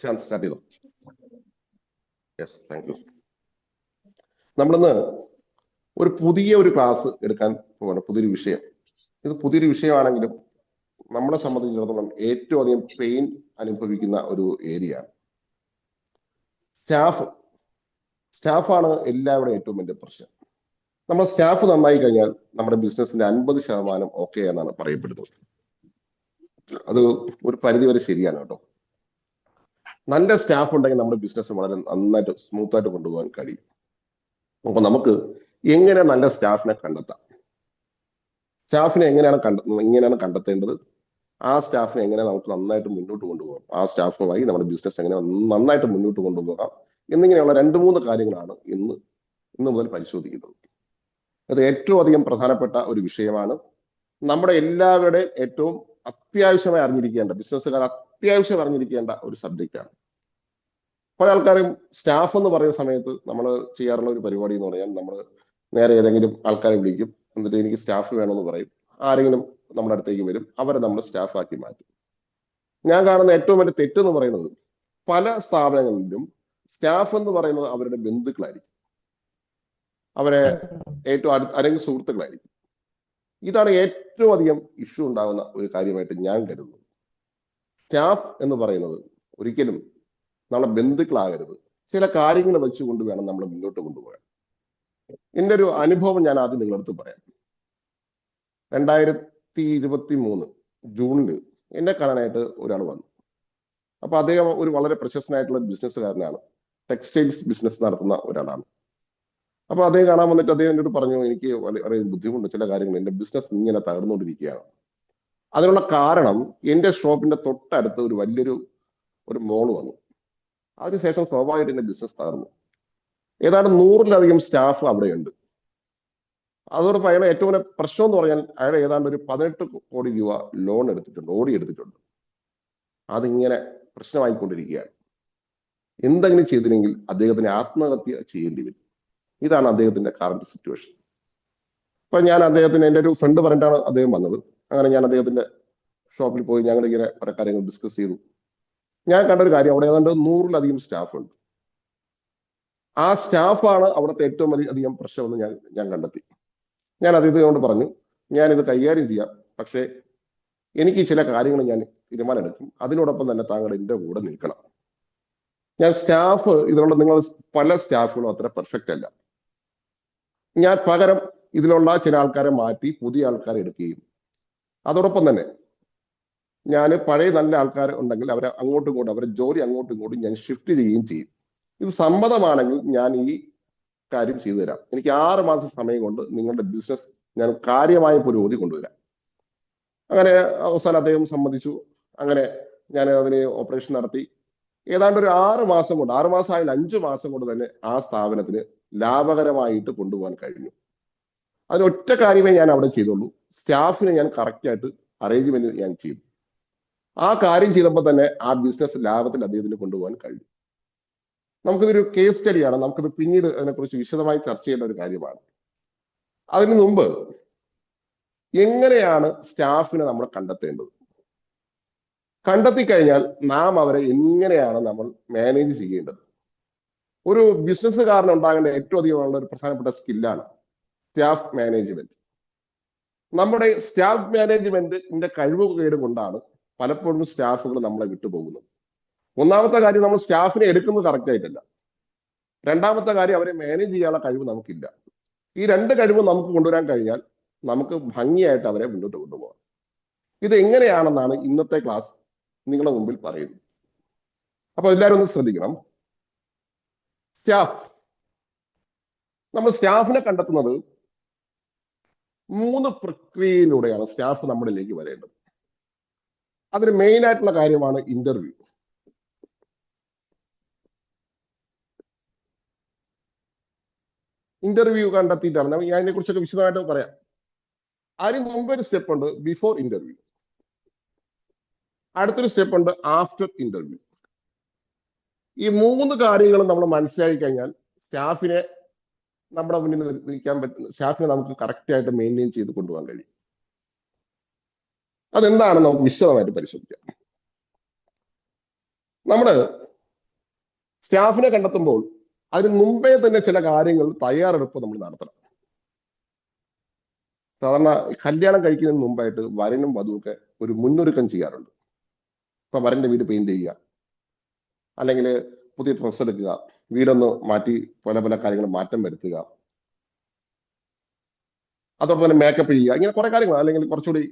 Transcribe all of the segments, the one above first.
Prashant start ചെയ്തു. Yes, thank you. നമ്മളിന്ന് ഒരു പുതിയ ക്ലാസ് എടുക്കാൻ പോവാണ്, പുതിയൊരു വിഷയം. ഇത് പുതിയൊരു വിഷയമാണെങ്കിലും നമ്മളെ സംബന്ധിച്ചിടത്തോളം ഏറ്റവും അധികം പെയിൻ അനുഭവിക്കുന്ന ഒരു ഏരിയ ആണ് സ്റ്റാഫാണ് എല്ലാവരുടെയും ഏറ്റവും വലിയ പ്രശ്നം. നമ്മൾ സ്റ്റാഫ് നന്നായി കഴിഞ്ഞാൽ നമ്മുടെ ബിസിനസിന്റെ 50% ഓക്കെ എന്നാണ് പറയപ്പെടുന്നത്. അത് ഒരു പരിധി വരെ ശരിയാണ് കേട്ടോ. നല്ല സ്റ്റാഫ് ഉണ്ടെങ്കിൽ നമ്മുടെ ബിസിനസ് വളരെ നന്നായിട്ട് സ്മൂത്തായിട്ട് കൊണ്ടുപോകാൻ കഴിയും. അപ്പൊ നമുക്ക് എങ്ങനെ നല്ല സ്റ്റാഫിനെ കണ്ടെത്താം, സ്റ്റാഫിനെ എങ്ങനെയാണ് കണ്ടെത്തേണ്ടത്, ആ സ്റ്റാഫിനെ എങ്ങനെ നമുക്ക് നന്നായിട്ട് മുന്നോട്ട് കൊണ്ടുപോകാം, ആ സ്റ്റാഫുമായി നമ്മുടെ ബിസിനസ് എങ്ങനെ നന്നായിട്ട് മുന്നോട്ട് കൊണ്ടുപോകാം എന്നിങ്ങനെയുള്ള 2-3 കാര്യങ്ങളാണ് ഇന്ന് മുതൽ പരിശോധിക്കുന്നത്. അത് ഏറ്റവും അധികം പ്രധാനപ്പെട്ട ഒരു വിഷയമാണ്. നമ്മുടെ എല്ലാവരുടെയും ഏറ്റവും അത്യാവശ്യമായി അറിഞ്ഞിരിക്കേണ്ട, ബിസിനസ്സുകാർ അത്യാവശ്യം അറിഞ്ഞിരിക്കേണ്ട ഒരു സബ്ജക്റ്റാണ്. പല ആൾക്കാരും സ്റ്റാഫ് എന്ന് പറയുന്ന സമയത്ത് നമ്മൾ ചെയ്യാറുള്ള ഒരു പരിപാടി എന്ന് പറഞ്ഞാൽ, നമ്മൾ നേരെ ഏതെങ്കിലും ആൾക്കാരെ വിളിക്കും, എന്നിട്ട് എനിക്ക് സ്റ്റാഫ് വേണമെന്ന് പറയും. ആരെങ്കിലും നമ്മുടെ അടുത്തേക്ക് വരും, അവരെ നമ്മൾ സ്റ്റാഫാക്കി മാറ്റും. ഞാൻ കാണുന്ന ഏറ്റവും വലിയ തെറ്റെന്ന് പറയുന്നത്, പല സ്ഥാപനങ്ങളിലും സ്റ്റാഫ് എന്ന് പറയുന്നത് അവരുടെ ബന്ധുക്കളായിരിക്കും, അവരെ ഏറ്റവും അല്ലെങ്കിൽ സുഹൃത്തുക്കളായിരിക്കും. ഇതാണ് ഏറ്റവും അധികം ഇഷ്യൂ ഉണ്ടാകുന്ന ഒരു കാര്യമായിട്ട് ഞാൻ കരുതുന്നു. സ്റ്റാഫ് എന്ന് പറയുന്നത് ഒരിക്കലും നമ്മളെ ബന്ധുക്കളാകരുത്. ചില കാര്യങ്ങൾ വെച്ചുകൊണ്ട് വേണം നമ്മൾ മുന്നോട്ട് കൊണ്ടുപോകാൻ. എൻ്റെ ഒരു അനുഭവം ഞാൻ ആദ്യം നിങ്ങളടുത്ത് പറയാം. 2023 ജൂണിൽ എന്നെ കാണാനായിട്ട് ഒരാൾ വന്നു. അപ്പൊ അദ്ദേഹം ഒരു വളരെ പ്രശസ്തനായിട്ടുള്ള ബിസിനസ്സുകാരനാണ്, ടെക്സ്റ്റൈൽസ് ബിസിനസ് നടത്തുന്ന ഒരാളാണ്. അപ്പൊ അദ്ദേഹം കാണാൻ വന്നിട്ട് അദ്ദേഹം എന്നോട് പറഞ്ഞു, എനിക്ക് വളരെ ബുദ്ധിമുട്ട്, ചില കാര്യങ്ങൾ, എന്റെ ബിസിനസ് ഇങ്ങനെ തകർന്നുകൊണ്ടിരിക്കുകയാണ്. അതിനുള്ള കാരണം എന്റെ ഷോപ്പിന്റെ തൊട്ടടുത്ത് ഒരു വലിയൊരു മോള് വന്നു. അതിനുശേഷം സ്വാഭാവികമായിട്ട് എന്റെ ബിസിനസ് തകർന്നു. ഏതാണ്ട് 100-ലധികം സ്റ്റാഫ് അവിടെയുണ്ട്. അതോടൊപ്പം അയാളെ ഏറ്റവും വലിയ പ്രശ്നം എന്ന് പറഞ്ഞാൽ, അയാൾ ഏതാണ്ട് ഒരു 18 കോടി രൂപ ലോൺ എടുത്തിട്ടുണ്ട്, എടുത്തിട്ടുണ്ട്. അതിങ്ങനെ പ്രശ്നമായിക്കൊണ്ടിരിക്കുകയാണ്. എന്തെങ്കിലും ചെയ്തില്ലെങ്കിൽ അദ്ദേഹത്തിന് ആത്മഹത്യ ചെയ്യേണ്ടി വരും. ഇതാണ് അദ്ദേഹത്തിന്റെ കറന്റ് സിറ്റുവേഷൻ. അപ്പൊ ഞാൻ അദ്ദേഹത്തിന്, എൻ്റെ ഒരു ഫ്രണ്ട് പറഞ്ഞിട്ടാണ് അദ്ദേഹം വന്നത്. അങ്ങനെ ഞാൻ അദ്ദേഹത്തിന്റെ ഷോപ്പിൽ പോയി ഞങ്ങളിങ്ങനെ കുറെ കാര്യങ്ങൾ ഡിസ്കസ് ചെയ്തു. ഞാൻ കണ്ട ഒരു കാര്യം, അവിടെ ഏതാണ്ട് 100-ലധികം സ്റ്റാഫ് ഉണ്ട്. ആ സ്റ്റാഫാണ് അവിടുത്തെ ഏറ്റവും അധികം പ്രശ്നമെന്ന് ഞാൻ കണ്ടെത്തി. ഞാൻ അദ്ദേഹത്തോട് പറഞ്ഞു, ഞാനിത് കൈകാര്യം ചെയ്യാം, പക്ഷേ എനിക്ക് ചില കാര്യങ്ങൾ ഞാൻ തീരുമാനമെടുക്കും, അതിനോടൊപ്പം തന്നെ താങ്കൾ എൻ്റെ കൂടെ നിൽക്കണം. ഞാൻ സ്റ്റാഫ് ഇതിലുള്ള നിങ്ങൾ പല സ്റ്റാഫുകളും അത്ര പെർഫെക്റ്റ് അല്ല. ഞാൻ പകരം ഇതിലുള്ള ചില ആൾക്കാരെ മാറ്റി പുതിയ ആൾക്കാരെ എടുക്കുകയും, അതോടൊപ്പം തന്നെ ഞാൻ പഴയ നല്ല ആൾക്കാർ ഉണ്ടെങ്കിൽ അവരെ അങ്ങോട്ടും ഇങ്ങോട്ടും, അവരെ ജോലി അങ്ങോട്ടും ഇങ്ങോട്ടും ഞാൻ ഷിഫ്റ്റ് ചെയ്യുകയും ചെയ്യും. ഇത് സമ്മതമാണെങ്കിൽ ഞാൻ ഈ കാര്യം ചെയ്തു തരാം. എനിക്ക് 6 മാസം സമയം കൊണ്ട് നിങ്ങളുടെ ബിസിനസ് ഞാൻ കാര്യമായ പുരോഗതി കൊണ്ടുവരാം. അങ്ങനെ അവസാനം അദ്ദേഹം സമ്മതിച്ചു. അങ്ങനെ ഞാൻ അതിന് ഓപ്പറേഷൻ നടത്തി. ഏതാണ്ട് ഒരു 6 മാസം കൊണ്ട്, 6 മാസം ആയാലും 5 മാസം കൊണ്ട് തന്നെ ആ സ്ഥാപനത്തിന് ലാഭകരമായിട്ട് കൊണ്ടുപോകാൻ കഴിഞ്ഞു. അതിനൊറ്റ കാര്യമേ ഞാൻ അവിടെ ചെയ്തുള്ളൂ, സ്റ്റാഫിനെ ഞാൻ കറക്റ്റായിട്ട് അറേഞ്ച്മെന്റ് ഞാൻ ചെയ്തു. ആ കാര്യം ചെയ്തപ്പോൾ തന്നെ ആ ബിസിനസ് ലാഭത്തിൽ അദ്ദേഹത്തിന് കൊണ്ടുപോകാൻ കഴിഞ്ഞു. നമുക്കിതൊരു കേസ് സ്റ്റഡിയാണ്, നമുക്കിത് പിന്നീട് അതിനെക്കുറിച്ച് വിശദമായി ചർച്ച ചെയ്യേണ്ട ഒരു കാര്യമാണ്. അതിനു മുമ്പ് എങ്ങനെയാണ് സ്റ്റാഫിനെ നമ്മൾ കണ്ടെത്തേണ്ടത്, കണ്ടെത്തി കഴിഞ്ഞാൽ നാം അവരെ എങ്ങനെയാണ് നമ്മൾ മാനേജ് ചെയ്യേണ്ടത്. ഒരു ബിസിനസ്സുകാരന് ഉണ്ടാകേണ്ട ഏറ്റവും അധികമുള്ള ഒരു പ്രധാനപ്പെട്ട സ്കില്ലാണ് സ്റ്റാഫ് മാനേജ്മെന്റ്. നമ്മുടെ സ്റ്റാഫ് മാനേജ്മെന്റിന്റെ കഴിവുകേട് കൊണ്ടാണ് പലപ്പോഴും സ്റ്റാഫുകൾ നമ്മളെ വിട്ടുപോകുന്നത്. ഒന്നാമത്തെ കാര്യം, നമ്മൾ സ്റ്റാഫിനെ എടുക്കുന്നത് കറക്റ്റ് ആയിട്ടല്ല. രണ്ടാമത്തെ കാര്യം, അവരെ മാനേജ് ചെയ്യാനുള്ള കഴിവ് നമുക്കില്ല. ഈ 2 കഴിവ് നമുക്ക് കൊണ്ടുവരാൻ കഴിഞ്ഞാൽ നമുക്ക് ഭംഗിയായിട്ട് അവരെ മുന്നോട്ട് കൊണ്ടുപോകാം. ഇത് എങ്ങനെയാണെന്നാണ് ഇന്നത്തെ ക്ലാസ് നിങ്ങളുടെ മുമ്പിൽ പറയുന്നത്. അപ്പൊ എല്ലാവരും ഒന്ന് ശ്രദ്ധിക്കണം. നമ്മൾ സ്റ്റാഫിനെ കണ്ടെത്തുന്നത് 3 പ്രക്രിയയിലൂടെയാണ് സ്റ്റാഫ് നമ്മളിലേക്ക് വരേണ്ടത്. അതിന് മെയിൻ ആയിട്ടുള്ള കാര്യമാണ് ഇന്റർവ്യൂ. ഇന്റർവ്യൂ കണ്ടെത്തിയിട്ടാണ് ഞാൻ അതിനെ കുറിച്ചൊക്കെ വിശദമായിട്ട് പറയാം. അതിന് മുമ്പ് ഒരു സ്റ്റെപ്പ് ഉണ്ട്, ബിഫോർ ഇന്റർവ്യൂ. അടുത്തൊരു സ്റ്റെപ്പ് ഉണ്ട്, ആഫ്റ്റർ ഇന്റർവ്യൂ. ഈ 3 കാര്യങ്ങളും നമ്മൾ മനസ്സിലാക്കി കഴിഞ്ഞാൽ സ്റ്റാഫിനെ നമ്മുടെ മുന്നിൽ നിൽക്കാൻ പറ്റുന്ന, സ്റ്റാഫിനെ നമുക്ക് കറക്റ്റ് ആയിട്ട് മെയിൻറ്റെയിൻ ചെയ്ത് കൊണ്ടുപോകാൻ കഴിയും. അതെന്താണെന്ന് നമുക്ക് വിശദമായിട്ട് പരിശോധിക്കാം. നമ്മള് സ്റ്റാഫിനെ കണ്ടെത്തുമ്പോൾ അതിന് മുമ്പേ തന്നെ ചില കാര്യങ്ങൾ തയ്യാറെടുപ്പ് നമ്മൾ നടത്തണം. സാധാരണ കല്യാണം കഴിക്കുന്നതിന് മുമ്പായിട്ട് വരനും വധുവൊക്കെ ഒരു മുന്നൊരുക്കം ചെയ്യാറുണ്ട്. ഇപ്പൊ വരന്റെ വീട് പെയിന്റ് ചെയ്യുക, അല്ലെങ്കിൽ പുതിയ ഡ്രസ്സ് എടുക്കുക, വീടൊന്ന് മാറ്റി പല പല കാര്യങ്ങൾ മാറ്റം വരുത്തുക, അതോടൊപ്പം തന്നെ മേക്കപ്പ് ചെയ്യുക, ഇങ്ങനെ കുറെ കാര്യങ്ങൾ, അല്ലെങ്കിൽ കുറച്ചുകൂടി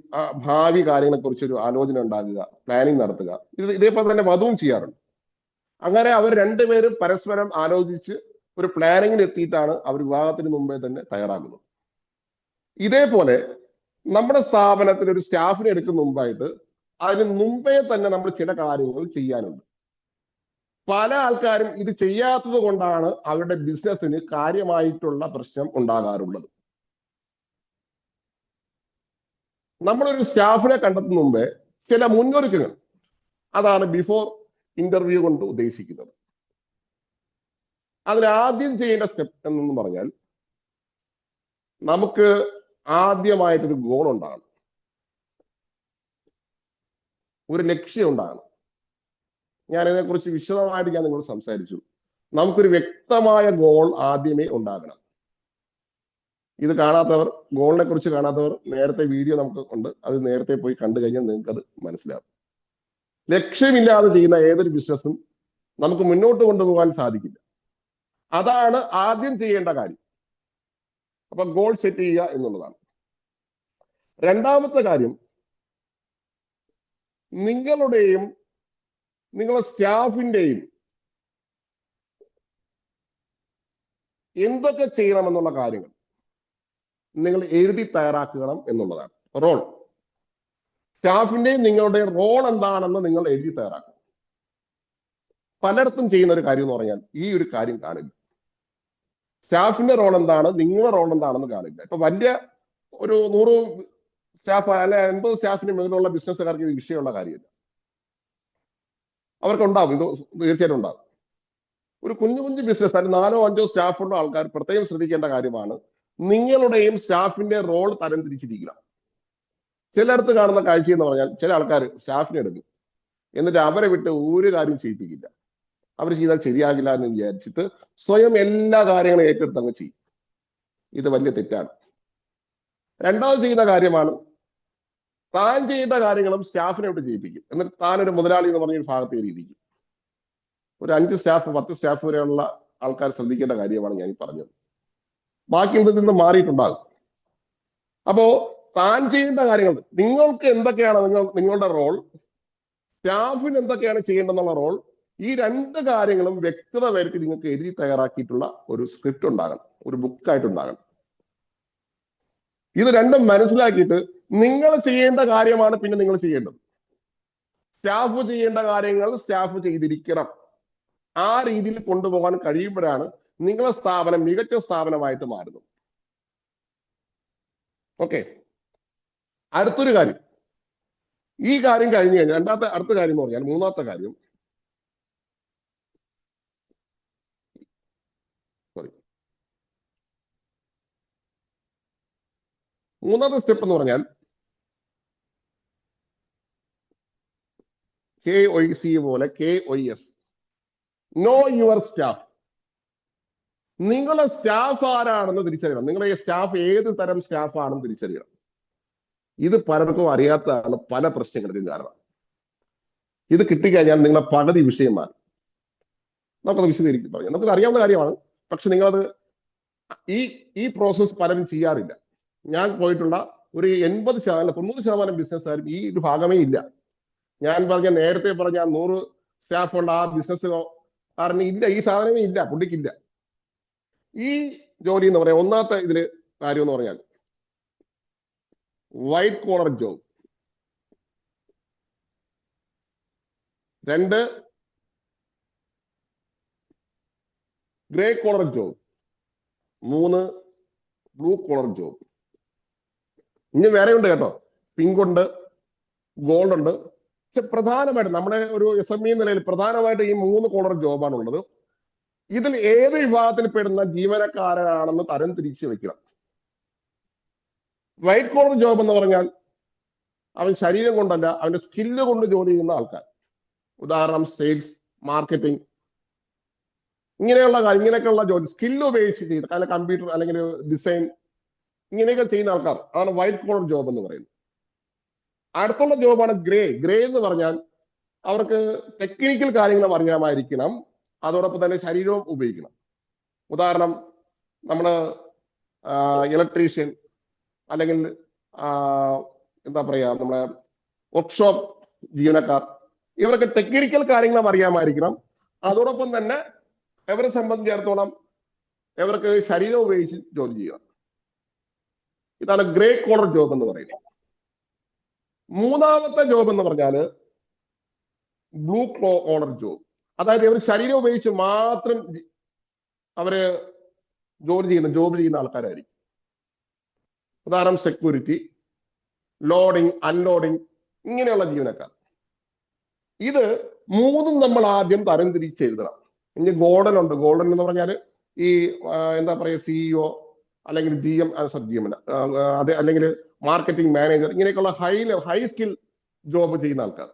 ഭാവി കാര്യങ്ങളെ കുറിച്ചൊരു ആലോചന ഉണ്ടാകുക, പ്ലാനിങ് നടത്തുക. ഇതേപോലെ തന്നെ വധുവും ചെയ്യാറുണ്ട്. അങ്ങനെ അവർ രണ്ടുപേരും പരസ്പരം ആലോചിച്ച് ഒരു പ്ലാനിങ്ങിൽ എത്തിയിട്ടാണ് അവർ വിവാഹത്തിന് മുമ്പേ തന്നെ തയ്യാറാകുന്നത്. ഇതേപോലെ നമ്മുടെ സ്ഥാപനത്തിൽ ഒരു സ്റ്റാഫിനെ എടുക്കുന്ന മുമ്പായിട്ട് അതിന് മുമ്പേ തന്നെ നമ്മൾ ചില കാര്യങ്ങൾ ചെയ്യാനുണ്ട്. പല ആൾക്കാരും ഇത് ചെയ്യാത്തത് കൊണ്ടാണ് അവരുടെ ബിസിനസ്സിന് കാര്യമായിട്ടുള്ള പ്രശ്നം ഉണ്ടാകാറുള്ളത്. നമ്മളൊരു സ്റ്റാഫിനെ കണ്ടെത്തുന്ന മുമ്പേ ചില മുന്നൊരുക്കങ്ങൾ, അതാണ് ബിഫോർ ഇന്റർവ്യൂ കൊണ്ട് ഉദ്ദേശിക്കുന്നത്. അതിനാദ്യം ചെയ്യേണ്ട സ്റ്റെപ്പ് എന്ന് പറഞ്ഞാൽ, നമുക്ക് ആദ്യമായിട്ടൊരു ഗോൾ ഉണ്ടാകണം, ഒരു ലക്ഷ്യം ഉണ്ടാകണം. ഞാൻ ഇതിനെക്കുറിച്ച് വിശദമായിട്ട് നിങ്ങളോട് സംസാരിച്ചു. നമുക്കൊരു വ്യക്തമായ ഗോൾ ആദ്യമേ ഉണ്ടാകണം. ഇത് കാണാത്തവർ, ഗോളിനെ കുറിച്ച് കാണാത്തവർ, നേരത്തെ വീഡിയോ നമുക്ക് ഉണ്ട്, അത് നേരത്തെ പോയി കണ്ടു കഴിഞ്ഞാൽ നിങ്ങൾക്ക് അത് മനസ്സിലാവും. ലക്ഷ്യമില്ലാതെ ചെയ്യുന്ന ഏതൊരു ബിസിനസ്സും നമുക്ക് മുന്നോട്ട് കൊണ്ടുപോകാൻ സാധിക്കില്ല. അതാണ് ആദ്യം ചെയ്യേണ്ട കാര്യം. അപ്പൊ ഗോൾ സെറ്റ് ചെയ്യുക എന്നുള്ളതാണ്. രണ്ടാമത്തെ കാര്യം, നിങ്ങളുടെയും നിങ്ങളുടെ സ്റ്റാഫിന്റെയും എന്തൊക്കെ ചെയ്യണമെന്നുള്ള കാര്യങ്ങൾ നിങ്ങൾ എഴുതി തയ്യാറാക്കണം എന്നുള്ളതാണ്. റോൾ, സ്റ്റാഫിന്റെയും നിങ്ങളുടെ റോൾ എന്താണെന്ന് നിങ്ങൾ എഴുതി തയ്യാറാക്കണം. പലയിടത്തും ചെയ്യുന്ന ഒരു കാര്യം എന്ന് പറഞ്ഞാൽ ഈ ഒരു കാര്യം കാണില്ല. സ്റ്റാഫിന്റെ റോൾ എന്താണ്, നിങ്ങളുടെ റോൾ എന്താണെന്ന് കാണില്ല. ഇപ്പൊ വലിയ ഒരു 100 സ്റ്റാഫ് അല്ലെ 80 സ്റ്റാഫിന് മുകളിലുള്ള ബിസിനസ്സുകാർക്ക് ഇത് വിഷയമുള്ള കാര്യമില്ല. അവർക്ക് ഉണ്ടാവും, ഇത് തീർച്ചയായിട്ടും ഉണ്ടാവും. ഒരു കുഞ്ഞു കുഞ്ഞു ബിസിനസ്, അതിൽ 4 or 5 സ്റ്റാഫുള്ള ആൾക്കാർ പ്രത്യേകം ശ്രദ്ധിക്കേണ്ട കാര്യമാണ് നിങ്ങളുടെയും സ്റ്റാഫിന്റെ റോൾ തരം തിരിച്ചിരിക്കുക. ചിലയിടത്ത് കാണുന്ന കാഴ്ച എന്ന് പറഞ്ഞാൽ, ചില ആൾക്കാർ സ്റ്റാഫിനെ എടുക്കും, എന്നിട്ട് അവരെ വിട്ട് ഒരു കാര്യം ചെയ്യിപ്പിക്കില്ല. അവർ ചെയ്താൽ ശരിയാകില്ല എന്ന് വിചാരിച്ചിട്ട് സ്വയം എല്ലാ കാര്യങ്ങളും ഏറ്റെടുത്ത് അങ്ങ് ചെയ്യും. ഇത് വലിയ തെറ്റാണ്. രണ്ടാമത് ചെയ്യുന്ന കാര്യമാണ്, താൻ ചെയ്യേണ്ട കാര്യങ്ങളും സ്റ്റാഫിനെ വിട്ട് ചെയ്യിപ്പിക്കും. എന്നിട്ട് താനൊരു മുതലാളി എന്ന് പറഞ്ഞൊരു ഭാഗത്ത് കയറിയിരിക്കും. ഒരു 5 സ്റ്റാഫ് 10 സ്റ്റാഫ് വരെയുള്ള ആൾക്കാർ ശ്രദ്ധിക്കേണ്ട കാര്യമാണ് ഞാൻ ഈ പറഞ്ഞത്. ബാക്കിയുള്ളതിൽ നിന്ന് മാറിയിട്ടുണ്ടാകും. അപ്പോ താൻ ചെയ്യേണ്ട കാര്യങ്ങൾ, നിങ്ങൾക്ക് എന്തൊക്കെയാണ് നിങ്ങളുടെ റോൾ, സ്റ്റാഫിന് എന്തൊക്കെയാണ് ചെയ്യേണ്ടതെന്നുള്ള റോൾ, ഈ 2 കാര്യങ്ങളും വ്യക്തത വരുത്തി നിങ്ങൾക്ക് എഴുതി തയ്യാറാക്കിയിട്ടുള്ള ഒരു സ്ക്രിപ്റ്റ് ഉണ്ടാകണം, ഒരു ബുക്കായിട്ടുണ്ടാകണം. ഇത് രണ്ടും മനസ്സിലാക്കിയിട്ട് നിങ്ങൾ ചെയ്യേണ്ട കാര്യമാണ് പിന്നെ നിങ്ങൾ ചെയ്യേണ്ടത്. സ്റ്റാഫ് ചെയ്യേണ്ട കാര്യങ്ങൾ സ്റ്റാഫ് ചെയ്തിരിക്കണം. ആ രീതിയിൽ കൊണ്ടുപോകാൻ കഴിയുമ്പോഴാണ് നിങ്ങളുടെ സ്ഥാപനം മികച്ച സ്ഥാപനമായിട്ട് മാറുന്നത്. ഓക്കെ, അടുത്തൊരു കാര്യം, ഈ കാര്യം കഴിഞ്ഞ് കഴിഞ്ഞാൽ അടുത്ത കാര്യം എന്ന് പറഞ്ഞാൽ, മൂന്നാമത്തെ കാര്യം, മൂന്നാമത്തെ സ്റ്റെപ്പ് എന്ന് പറഞ്ഞാൽ KYC പോലെ KYS, നോ യുവർ സ്റ്റാഫ്. നിങ്ങളുടെ സ്റ്റാഫ് ആരാണെന്ന് തിരിച്ചറിയണം. നിങ്ങളുടെ സ്റ്റാഫ് ഏത് തരം സ്റ്റാഫ് ആണെന്ന് തിരിച്ചറിയണം. ഇത് പലർക്കും അറിയാത്തതാണ് പല പ്രശ്നങ്ങൾക്കും കാരണം. ഇത് കിട്ടിക്കഴിഞ്ഞാൽ നിങ്ങളെ പകുതി വിഷയം മാറും. നമുക്കത് വിശദീകരിക്കും പറയാം. നമുക്കത് അറിയാവുന്ന കാര്യമാണ്. പക്ഷെ നിങ്ങളത് ഈ പ്രോസസ് പലരും ചെയ്യാറില്ല. ഞാൻ പോയിട്ടുള്ള ഒരു 80% ബിസിനസ്സുകാരും ഈ ഒരു ഭാഗമേ ഇല്ല. ഞാൻ നേരത്തെ പറഞ്ഞ 100 സ്റ്റാഫുള്ള ആ ബിസിനസ് കാരണം ഇല്ല, ഈ സാധനമേ ഇല്ല, പുള്ളിക്കില്ല. ഈ ജോലി എന്ന് പറയാം, ഒന്നാമത്തെ ഇതില് കാര്യം എന്ന് പറഞ്ഞാൽ white collar job. 2 grey collar job. 3 blue collar job. ഇനി വേറെ ഉണ്ട് കേട്ടോ, പിങ്ക് ഉണ്ട്, ഗോൾഡ് ഉണ്ട്. പക്ഷെ പ്രധാനമായിട്ട് നമ്മുടെ ഒരു SME നിലയിൽ പ്രധാനമായിട്ട് ഈ 3 കോളർ ജോബാണ് ഉള്ളത്. ഇതിൽ ഏത് വിഭാഗത്തിൽ പെടുന്ന ജീവനക്കാരനാണെന്ന് തരം തിരിച്ചു വെക്കണം. വൈറ്റ് കോളർ ജോബ് എന്ന് പറഞ്ഞാൽ അവൻ ശരീരം കൊണ്ടല്ല, അവന്റെ സ്കില്ല് കൊണ്ട് ജോലി ചെയ്യുന്ന ആൾക്കാർ. ഉദാഹരണം സെയിൽസ്, മാർക്കറ്റിംഗ്, ഇങ്ങനെയൊക്കെയുള്ള ജോലി സ്കില്ല് ഉപയോഗിച്ച് ചെയ്ത്, അല്ലെങ്കിൽ കമ്പ്യൂട്ടർ അല്ലെങ്കിൽ ഡിസൈൻ ഇങ്ങനെയൊക്കെ ചെയ്യുന്ന ആൾക്കാർ ആണ് വൈറ്റ് കോളർ ജോബ് എന്ന് പറയുന്നത്. അടുത്തുള്ള ജോബാണ് ഗ്രേ എന്ന് പറഞ്ഞാൽ അവർക്ക് ടെക്നിക്കൽ കാര്യങ്ങൾ അറിയാമായിരിക്കണം, അതോടൊപ്പം തന്നെ ശരീരവും ഉപയോഗിക്കണം. ഉദാഹരണം, നമ്മള് ഇലക്ട്രീഷ്യൻ അല്ലെങ്കിൽ എന്താ പറയാ, നമ്മളെ വർക്ക്ഷോപ്പ് ജീവനക്കാർ, ഇവർക്ക് ടെക്നിക്കൽ കാര്യങ്ങളും അറിയാമായിരിക്കണം, അതോടൊപ്പം തന്നെ ഇവരെ സംബന്ധിച്ചിടത്തോളം ഇവർക്ക് ശരീരം ഉപയോഗിച്ച് ജോലി ചെയ്യണം. ഇതാണ് ഗ്രേ കോളർ ജോബ് എന്ന് പറയുന്നത്. മൂന്നാമത്തെ ജോബ് എന്ന് പറഞ്ഞാല് ബ്ലൂ കോളർ ജോബ്. അതായത് ഇവർ ശരീരം ഉപയോഗിച്ച് മാത്രം അവര് ജോബ് ചെയ്യുന്ന ആൾക്കാരായിരിക്കും. ഉദാഹരണം, സെക്യൂരിറ്റി, ലോഡിങ്, അൺലോഡിങ്, ഇങ്ങനെയുള്ള ജീവനക്കാർ. ഇത് മൂന്നും നമ്മൾ ആദ്യം തരംതിരിച്ച് എഴുതണം. ഇനി ഗോൾഡൻ ഉണ്ട്. ഗോൾഡൻ എന്ന് പറഞ്ഞാൽ ഈ എന്താ പറയുക, സിഇഒ അല്ലെങ്കിൽ GM അതെ, അല്ലെങ്കിൽ മാർക്കറ്റിംഗ് മാനേജർ, ഇങ്ങനെയൊക്കെയുള്ള ഹൈ സ്കിൽ ജോബ് ചെയ്യുന്ന ആൾക്കാർ.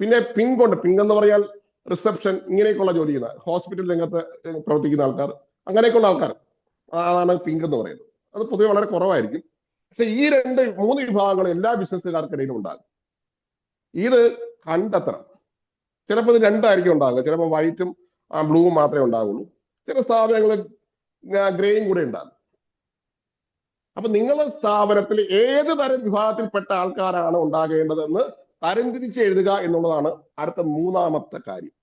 പിന്നെ പിങ്ക് ഉണ്ട്. പിങ്ക് എന്ന് പറഞ്ഞാൽ റിസപ്ഷൻ, ഇങ്ങനെയൊക്കെയുള്ള ജോലി ചെയ്യുന്ന, ഹോസ്പിറ്റൽ രംഗത്ത് പ്രവർത്തിക്കുന്ന ആൾക്കാർ, അങ്ങനെയൊക്കെയുള്ള ആൾക്കാർ, അതാണ് പിങ്ക് എന്ന് പറയുന്നത്. അത് പൊതുവെ വളരെ കുറവായിരിക്കും. പക്ഷെ ഈ മൂന്ന് വിഭാഗങ്ങൾ എല്ലാ ബിസിനസ്സുകാർക്കിടയിലും ഉണ്ടാകും. ഇത് കണ്ടെത്തണം. ചിലപ്പോൾ ഇത് രണ്ടായിരിക്കും ഉണ്ടാകുക, ചിലപ്പോൾ വൈറ്റും ബ്ലൂവും മാത്രമേ ഉണ്ടാവുള്ളൂ. ചില സ്ഥാപനങ്ങളിൽ ഗ്രേയും കൂടെ ഉണ്ടാകും. അപ്പൊ നിങ്ങളുടെ സ്ഥാപനത്തിൽ ഏത് തരം വിഭാഗത്തിൽപ്പെട്ട ആൾക്കാരാണ് ഉണ്ടാകേണ്ടതെന്ന് തരംതിരിച്ച് എഴുതുക എന്നുള്ളതാണ് അടുത്ത മൂന്നാമത്തെ കാര്യം.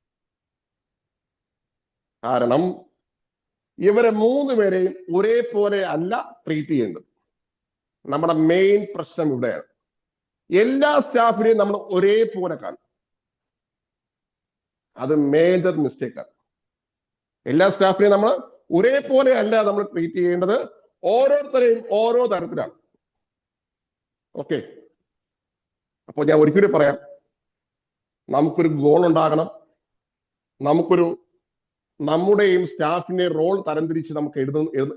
കാരണം ഇവരെ മൂന്നുപേരെയും ഒരേപോലെ അല്ല ട്രീറ്റ് ചെയ്യേണ്ടത്. നമ്മുടെ മെയിൻ പ്രശ്നം ഇവിടെയാണ്. എല്ലാ സ്റ്റാഫിനെയും നമ്മൾ ഒരേപോലെ കാണും. അത് മേജർ മിസ്റ്റേക്കാണ്. എല്ലാ സ്റ്റാഫിനെയും നമ്മൾ ഒരേപോലെ അല്ല നമ്മൾ ട്രീറ്റ് ചെയ്യേണ്ടത്. ഓരോരുത്തരെയും ഓരോ തരത്തിലാണ്. ഓക്കെ, അപ്പോൾ ഞാൻ ഒരിക്കലും പറയാം, നമുക്കൊരു ഗോൾ ഉണ്ടാകണം. നമ്മുടെയും സ്റ്റാഫിന്റെ റോൾ തരംതിരിച്ച് നമുക്ക്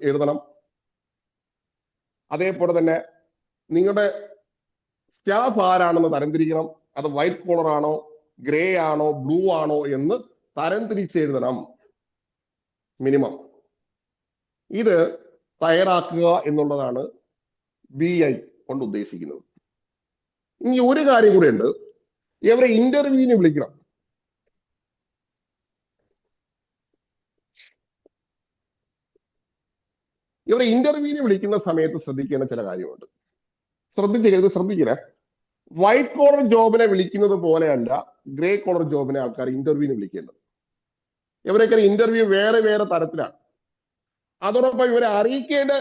എഴുതണം. അതേപോലെ തന്നെ നിങ്ങളുടെ സ്റ്റാഫ് ആരാണെന്ന് തരംതിരിക്കണം. അത് വൈറ്റ് കോളർ ആണോ, ഗ്രേ ആണോ, ബ്ലൂ ആണോ എന്ന് തരംതിരിച്ച് എഴുതണം മിനിമം. ഇത് തയ്യാറാക്കുക എന്നുള്ളതാണ് BI കൊണ്ട് ഉദ്ദേശിക്കുന്നത്. ഇനി ഒരു കാര്യം കൂടെ ഉണ്ട്, ഇവരെ ഇന്റർവ്യൂവിന് വിളിക്കണം. ഇവരെ ഇന്റർവ്യൂവിന് വിളിക്കുന്ന സമയത്ത് ശ്രദ്ധിക്കേണ്ട ചില കാര്യമുണ്ട്. ശ്രദ്ധിക്കണേ. വൈറ്റ് കോളർ ജോബിനെ വിളിക്കുന്നത് പോലെയല്ല ഗ്രേ കോളർ ജോബിനെ ആൾക്കാർ ഇന്റർവ്യൂവിന് വിളിക്കേണ്ടത്. ഇവരൊക്കെ ഇന്റർവ്യൂ വേറെ വേറെ തരത്തിലാണ്. അതോടൊപ്പം ഇവരെ അറിയിക്കേണ്ട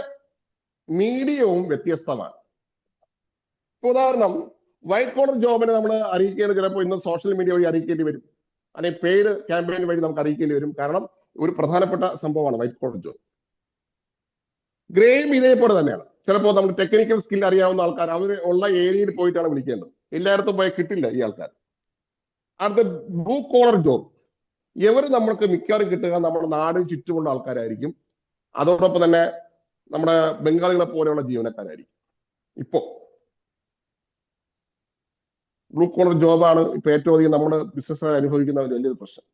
മീഡിയവും വ്യത്യസ്തമാണ്. ഉദാഹരണം, വൈറ്റ് കോളർ ജോബിനെ നമ്മൾ അറിയിക്കേണ്ടത് ചിലപ്പോൾ ഇന്ന് സോഷ്യൽ മീഡിയ വഴി അറിയിക്കേണ്ടി വരും, അല്ലെങ്കിൽ പെയ്ഡ് ക്യാമ്പയിൻ വഴി നമുക്ക് അറിയിക്കേണ്ടി വരും. കാരണം ഒരു പ്രധാനപ്പെട്ട സംഭവമാണ് വൈറ്റ് കോളർ ജോബ്. ഗ്രേയും ഇതേപോലെ തന്നെയാണ്. ചിലപ്പോൾ നമുക്ക് ടെക്നിക്കൽ സ്കിൽ അറിയാവുന്ന ആൾക്കാർ അവർ ഉള്ള ഏരിയയിൽ പോയിട്ടാണ് വിളിക്കേണ്ടത്. എല്ലായിടത്തും പോയി കിട്ടില്ല ഈ ആൾക്കാർ. അടുത്ത ബ്ലൂ കോളർ ജോബ്, ഇവർ നമ്മൾക്ക് മിക്കവാറും കിട്ടുക നമ്മുടെ നാടിന് ചുറ്റുമുള്ള ആൾക്കാരായിരിക്കും. അതോടൊപ്പം തന്നെ നമ്മുടെ ബംഗാളികളെ പോലെയുള്ള ജീവനക്കാരായിരിക്കും. ഇപ്പോ ബ്ലൂ കോളർ ജോബാണ് ഇപ്പൊ ഏറ്റവും അധികം നമ്മുടെ ബിസിനസ് അനുഭവിക്കുന്ന ഒരു വലിയൊരു പ്രശ്നം.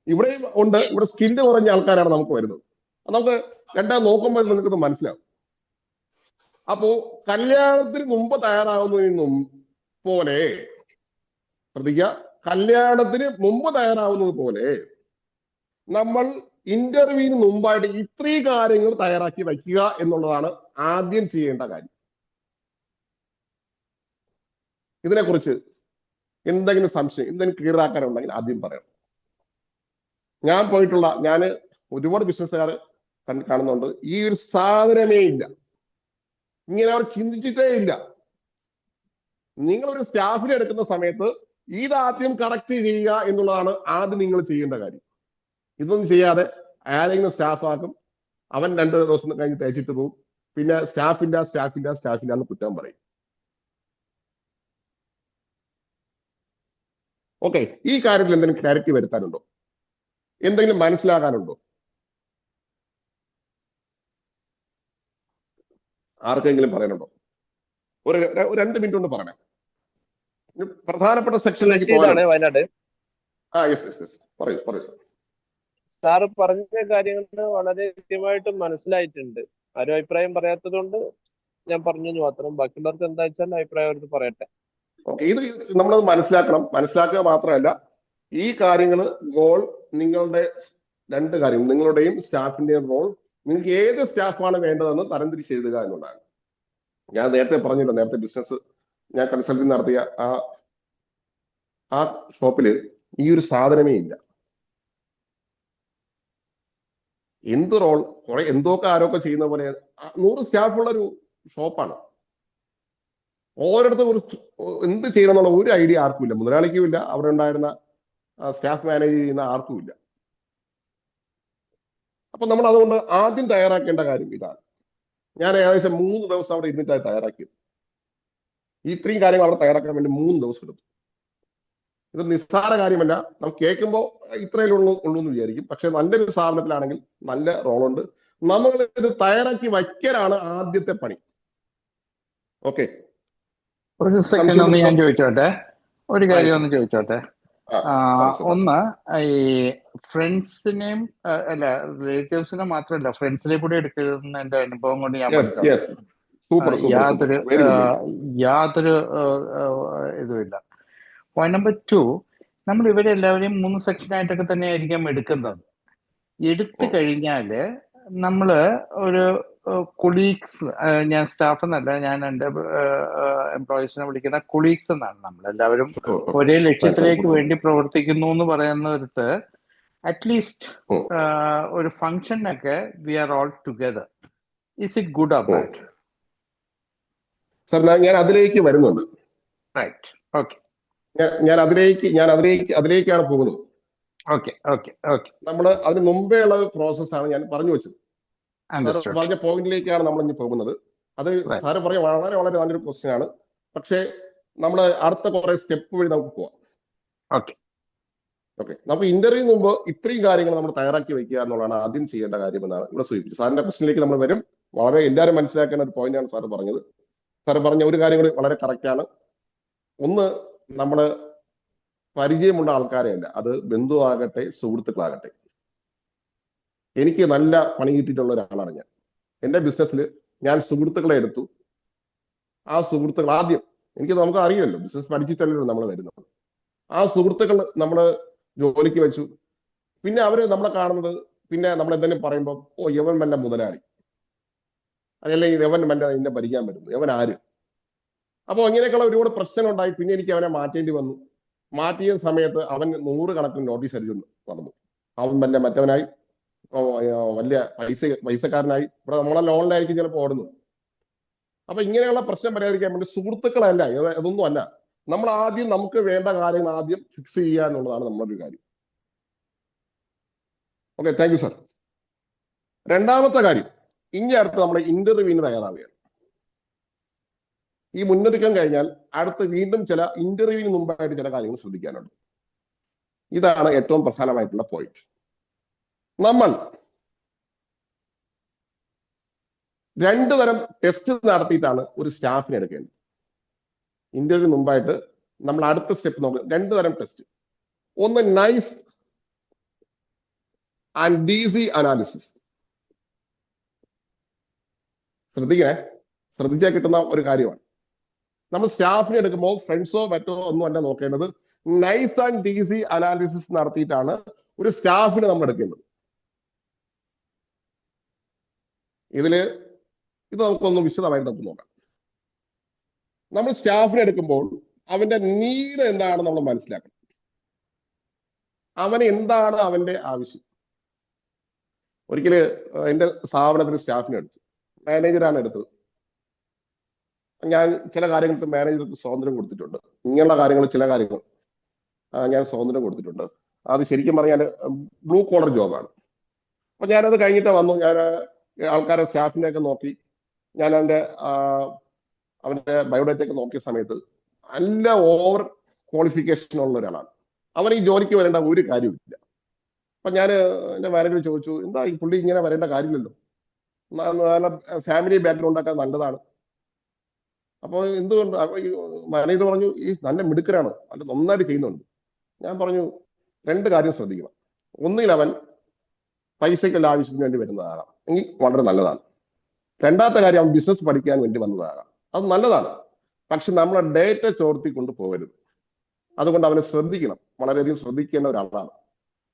ഇവിടെ ഉണ്ട്. ഇവിടെ സ്കില്ല് കുറഞ്ഞ ആൾക്കാരാണ് നമുക്ക് വരുന്നത്. നമുക്ക് രണ്ടാം നോക്കുമ്പോൾ നിങ്ങൾക്കത് മനസ്സിലാവും. അപ്പോ കല്യാണത്തിന് മുമ്പ് തയ്യാറാവുന്നതിനും പോലെ ശ്രദ്ധിക്കുക, കല്യാണത്തിന് മുമ്പ് തയ്യാറാവുന്നത് പോലെ നമ്മൾ ഇന്റർവ്യൂവിന് മുമ്പായിട്ട് ഇത്രയും കാര്യങ്ങൾ തയ്യാറാക്കി വയ്ക്കുക എന്നുള്ളതാണ് ആദ്യം ചെയ്യേണ്ട കാര്യം. ഇതിനെക്കുറിച്ച് എന്തെങ്കിലും സംശയം, എന്തെങ്കിലും ക്ലിയർ ആക്കാനുണ്ടെങ്കിൽ ആദ്യം പറയണം. ഞാൻ ഒരുപാട് ബിസിനസ്സുകാർ കാണുന്നുണ്ട്, ഈ ഒരു സാധനമേ ഇല്ല, ഇങ്ങനെ അവർ ചിന്തിച്ചിട്ടേ ഇല്ല. നിങ്ങളൊരു സ്റ്റാഫിനെ എടുക്കുന്ന സമയത്ത് ഇതാദ്യം കറക്റ്റ് ചെയ്യുക എന്നുള്ളതാണ് ആദ്യം നിങ്ങൾ ചെയ്യേണ്ട കാര്യം. ഇതൊന്നും ചെയ്യാതെ ആരെങ്കിലും സ്റ്റാഫ് ആക്കും, അവൻ 2 ദിവസം കഴിഞ്ഞ് തേച്ചിട്ട് പോകും, പിന്നെ സ്റ്റാഫില്ല എന്ന് കുറ്റം പറയും. ഓക്കെ, ഈ കാര്യത്തിൽ എന്തെങ്കിലും ക്ലാരിറ്റി വരുത്താനുണ്ടോ? എന്തെങ്കിലും മനസ്സിലാകാനുണ്ടോ? ആർക്കെങ്കിലും പറയാനുണ്ടോ? ഒരു 2 മിനിറ്റ് കൊണ്ട് പറയണേ. പ്രധാനപ്പെട്ട സെക്ഷനിലേക്ക് പോകാനാണ്. വയനാട്. യെസ് പറയൂ സർ. സാറ് പറഞ്ഞ കാര്യങ്ങൾ വളരെ കൃത്യമായിട്ട് മനസ്സിലായിട്ടുണ്ട്. ആരും അഭിപ്രായം പറയാത്തത് കൊണ്ട് ഞാൻ പറഞ്ഞു മാത്രം. ബാക്കിയുള്ളവർക്ക് എന്താ വെച്ചാൽ അഭിപ്രായം അവർക്ക് പറയട്ടെ. ഇത് നമ്മളത് മനസ്സിലാക്കുക മാത്രമല്ല, ഈ കാര്യങ്ങൾ ഗോൾ നിങ്ങളുടെ രണ്ട് കാര്യം, നിങ്ങളുടെയും സ്റ്റാഫിന്റെയും റോൾ, നിങ്ങൾക്ക് ഏത് സ്റ്റാഫാണ് വേണ്ടതെന്ന് തരംതിരിച്ച് എഴുതുക എന്നുള്ളതാണ്. ഞാൻ നേരത്തെ പറഞ്ഞില്ല, നേരത്തെ ബിസിനസ് ഞാൻ കൺസൾട്ടിങ് നടത്തിയ ആ ഷോപ്പില് ഈ ഒരു സാധനമേ ഇല്ല. എന്ത് റോൾ, കുറെ എന്തൊക്കെ ആരൊക്കെ ചെയ്യുന്ന പോലെ 100 സ്റ്റാഫുള്ള ഒരു ഷോപ്പാണ്. ഓരോരുത്തർ എന്ത് ചെയ്യണം എന്നുള്ള ഒരു ഐഡിയ ആർക്കും ഇല്ല. മുതലാളിക്കും ഇല്ല, അവിടെ ഉണ്ടായിരുന്ന സ്റ്റാഫ് മാനേജ് ചെയ്യുന്ന ആർക്കും ഇല്ല. അപ്പൊ നമ്മൾ അതുകൊണ്ട് ആദ്യം തയ്യാറാക്കേണ്ട കാര്യം ഇതാണ്. ഞാൻ ഏകദേശം 3 ദിവസം അവിടെ ഇരുന്നിട്ടായി തയ്യാറാക്കിയത്. ഇത്രയും കാര്യങ്ങൾ അവിടെ തയ്യാറാക്കാൻ വേണ്ടി 3 ദിവസം എടുത്തു. ഇത് നിസ്സാര കാര്യമല്ല. നമുക്ക് കേൾക്കുമ്പോൾ ഇത്രയേ ഉള്ളൂ എന്ന് വിചാരിക്കും. പക്ഷെ നല്ലൊരു സ്ഥാപനത്തിലാണെങ്കിൽ നല്ല റോളുണ്ട്. നമ്മൾ ഇത് തയ്യാറാക്കി വയ്ക്കലാണ് ആദ്യത്തെ പണി. ഓക്കെ, ഒരു സെക്കൻഡ് ഒന്ന് ഞാൻ ചോദിച്ചോട്ടെ, ഒരു കാര്യം ഒന്ന് ചോദിച്ചോട്ടെ. ഒന്ന്, ഈ ഫ്രണ്ട്സിനെയും അല്ല റിലേറ്റീവ്സിനെ മാത്രമല്ല ഫ്രണ്ട്സിനെ കൂടി എടുക്കുന്ന എന്റെ അനുഭവം കൊണ്ട് ഞാൻ യാതൊരു ഇതുമില്ല. പോയിന്റ് നമ്പർ 2, നമ്മൾ ഇവരെല്ലാവരെയും 3 സെക്ഷനായിട്ടൊക്കെ തന്നെ ആയിരിക്കാം എടുക്കുന്നത്. എടുത്തു കഴിഞ്ഞാല് നമ്മള് ഒരു കൊളീഗ്സ്, ഞാൻ സ്റ്റാഫ് എന്നല്ല, ഞാൻ എൻ്റെ എംപ്ലോയീസിനെ വിളിക്കുന്ന കൊളീഗ്സ് എന്നാണ്. നമ്മളെല്ലാവരും ഒരേ ലക്ഷ്യത്തിലേക്ക് വേണ്ടി പ്രവർത്തിക്കുന്നു എന്ന് പറയുന്നിടത്ത് അറ്റ്ലീസ്റ്റ് ഒരു ഫംഗ്ഷനൊക്കെ we are all together. Is it good or bad? Sir, ഞാൻ അതിലേക്ക് വരുന്നുണ്ട്. Right, okay. ഞാൻ അതിലേക്കാണ് പോകുന്നത്. നമ്മൾ അതിന് മുമ്പേ ഉള്ള പ്രോസസ്സാണ് ഞാൻ പറഞ്ഞു വെച്ചത്. പറഞ്ഞ പോയിന്റിലേക്കാണ് നമ്മൾ ഇനി പോകുന്നത്. അത് സാറ് പറഞ്ഞ വളരെ വളരെ നല്ലൊരു ക്വസ്റ്റ്യൻ ആണ്. പക്ഷേ നമ്മൾ അടുത്ത കുറെ സ്റ്റെപ്പ് വഴി നമുക്ക് പോവാം. ഓക്കെ, നമുക്ക് ഇന്റർവ്യൂ മുമ്പ് ഇത്രയും കാര്യങ്ങൾ നമ്മൾ തയ്യാറാക്കി വെക്കുക എന്നുള്ളതാണ് ആദ്യം ചെയ്യേണ്ട കാര്യം എന്നാണ് ഇവിടെ സൂചിപ്പിച്ചത്. സാറിന്റെ ക്വസ്റ്റ്യനിലേക്ക് നമ്മൾ വരും. വളരെ എല്ലാവരും മനസ്സിലാക്കേണ്ട ഒരു പോയിന്റാണ് സാറ് പറഞ്ഞത്. സാറ് പറഞ്ഞ ഒരു കാര്യം കൂടി വളരെ കറക്റ്റാണ്. ഒന്ന്, നമ്മള് പരിചയമുള്ള ആൾക്കാരെ അല്ല, അത് ബന്ധുവാകട്ടെ സുഹൃത്തുക്കളാകട്ടെ. എനിക്ക് നല്ല പണി കിട്ടിയിട്ടുള്ള ഒരാളാണ് ഞാൻ. എൻ്റെ ബിസിനസ്സിൽ ഞാൻ സുഹൃത്തുക്കളെ എടുത്തു. ആ സുഹൃത്തുക്കൾ ആദ്യം നമുക്ക് അറിയുമല്ലോ, ബിസിനസ് പഠിച്ചിട്ടല്ലോ നമ്മൾ വരുന്നത്. ആ സുഹൃത്തുക്കൾ നമ്മൾ ജോലിക്ക് വെച്ചു. പിന്നെ അവര് നമ്മളെ കാണുന്നത്, പിന്നെ നമ്മൾ എന്തെങ്കിലും പറയുമ്പോൾ, ഓ യവൻ വല്ല മുതലാളി, അതല്ലെങ്കിൽ യവൻ വല്ല എന്നെ ഭരിക്കാൻ പറ്റുന്നു, യവൻ ആര്. അപ്പോൾ ഇങ്ങനെയൊക്കെയുള്ള ഒരുപാട് പ്രശ്നം ഉണ്ടായി. പിന്നെ എനിക്ക് അവനെ മാറ്റേണ്ടി വന്നു. മാറ്റിയ സമയത്ത് അവൻ 100 കണക്കിന് നോട്ടീസ് അടിച്ചു വന്നു. അവൻ വല്ല മറ്റവനായി, വലിയ പൈസക്കാരനായി. ഇവിടെ നമ്മളെ ലോണിലായിരിക്കും ചിലപ്പോൾ ഓടുന്നത്. അപ്പൊ ഇങ്ങനെയുള്ള പ്രശ്നം പരിഹരിക്കാൻ വേണ്ടി സുഹൃത്തുക്കളല്ല, അതൊന്നും അല്ല. നമ്മൾ ആദ്യം നമുക്ക് വേണ്ട കാര്യങ്ങൾ ആദ്യം ഫിക്സ് ചെയ്യുക എന്നുള്ളതാണ് നമ്മുടെ ഒരു കാര്യം. Okay, thank you sir. രണ്ടാമത്തെ കാര്യം, ഇനി അടുത്ത് നമ്മുടെ ഇന്റർവ്യൂവിന് തയ്യാറാവുകയാണ്. ഈ മുന്നൊരുക്കം കഴിഞ്ഞാൽ അടുത്ത് വീണ്ടും ചില ഇന്റർവ്യൂവിന് മുമ്പായിട്ട് ചില കാര്യങ്ങൾ ശ്രദ്ധിക്കാനുണ്ട്. ഇതാണ് ഏറ്റവും പ്രധാനമായിട്ടുള്ള പോയിന്റ്. നമ്മൾ 2 തരം ടെസ്റ്റ് നടത്തിയിട്ടാണ് ഒരു സ്റ്റാഫിനെ എടുക്കേണ്ടത്. ഇന്റർവ്യൂ മുമ്പായിട്ട് നമ്മൾ അടുത്ത സ്റ്റെപ്പ് നോക്കുക. 2 തരം ടെസ്റ്റ്. ഒന്ന് നൈസ് ആൻഡ് ഡീസി അനാലിസിസ്. ശ്രദ്ധിച്ചാൽ കിട്ടുന്ന ഒരു കാര്യമാണ്. നമ്മൾ സ്റ്റാഫിനെ എടുക്കുമ്പോൾ ഫ്രണ്ട്സോ മറ്റോ ഒന്നും അല്ല നോക്കേണ്ടത്. നൈസ് ആൻഡ് ഡീസി അനാലിസിസ് നടത്തിയിട്ടാണ് ഒരു സ്റ്റാഫിനെ നമ്മൾ എടുക്കേണ്ടത്. ഇത് നമുക്കൊന്ന് വിശദമായിട്ട് നമുക്ക് നോക്കാം. നമ്മൾ സ്റ്റാഫിനെ എടുക്കുമ്പോൾ അവന്റെ നീഡ് എന്താണെന്ന് നമ്മൾ മനസ്സിലാക്കണം. അവന് എന്താണ് അവന്റെ ആവശ്യം. ഒരിക്കല് എന്റെ സ്ഥാപനത്തിന് സ്റ്റാഫിനെ എടുത്തു. മാനേജറാണ് എടുത്തത്. ഞാൻ ചില കാര്യങ്ങൾക്ക് മാനേജർക്ക് സ്വാതന്ത്ര്യം കൊടുത്തിട്ടുണ്ട്. ഇങ്ങനെയുള്ള കാര്യങ്ങൾ, ചില കാര്യങ്ങൾ ഞാൻ സ്വാതന്ത്ര്യം കൊടുത്തിട്ടുണ്ട്. അത് ശരിക്കും പറഞ്ഞാൽ ബ്ലൂ കോളർ ജോബാണ്. അപ്പൊ ഞാനത് കഴിഞ്ഞിട്ട് വന്നു. ഞാൻ ആൾക്കാരെ സ്റ്റാഫിനെയൊക്കെ നോക്കി. ഞാൻ അവന്റെ ബയോഡേറ്റയൊക്കെ നോക്കിയ സമയത്ത് നല്ല ഓവർ ക്വാളിഫിക്കേഷൻ ഉള്ള ഒരാളാണ്. അവൻ ഈ ജോലിക്ക് വരേണ്ട ഒരു കാര്യമില്ല. അപ്പൊ ഞാൻ എന്റെ മാനേജർ ചോദിച്ചു, എന്താ ഈ പുള്ളി ഇങ്ങനെ വരേണ്ട കാര്യമില്ലല്ലോ, നല്ല ഫാമിലി ബാക്ക്ഗ്രൗണ്ടൊക്കെ നല്ലതാണ്. അപ്പോൾ എന്തുകൊണ്ട്? മാനേജർ പറഞ്ഞു, ഈ നല്ല മിടുക്കരാണ്, നല്ല നന്നായിട്ട് ചെയ്യുന്നുണ്ട്. ഞാൻ പറഞ്ഞു, 2 കാര്യം ശ്രദ്ധിക്കണം. ഒന്നിൽ അവൻ പൈസയ്ക്കുള്ള ആവശ്യത്തിന് വേണ്ടി വരുന്നതാകാം, എങ്കിൽ വളരെ നല്ലതാണ്. രണ്ടാമത്തെ കാര്യം, അവൻ ബിസിനസ് പഠിക്കാൻ വേണ്ടി വന്നതാകാം, അത് നല്ലതാണ്. പക്ഷെ നമ്മളെ ഡേറ്റ ചോർത്തിക്കൊണ്ട് പോകരുത്. അതുകൊണ്ട് അവനെ ശ്രദ്ധിക്കണം, വളരെയധികം ശ്രദ്ധിക്കേണ്ട ഒരാളാണ്.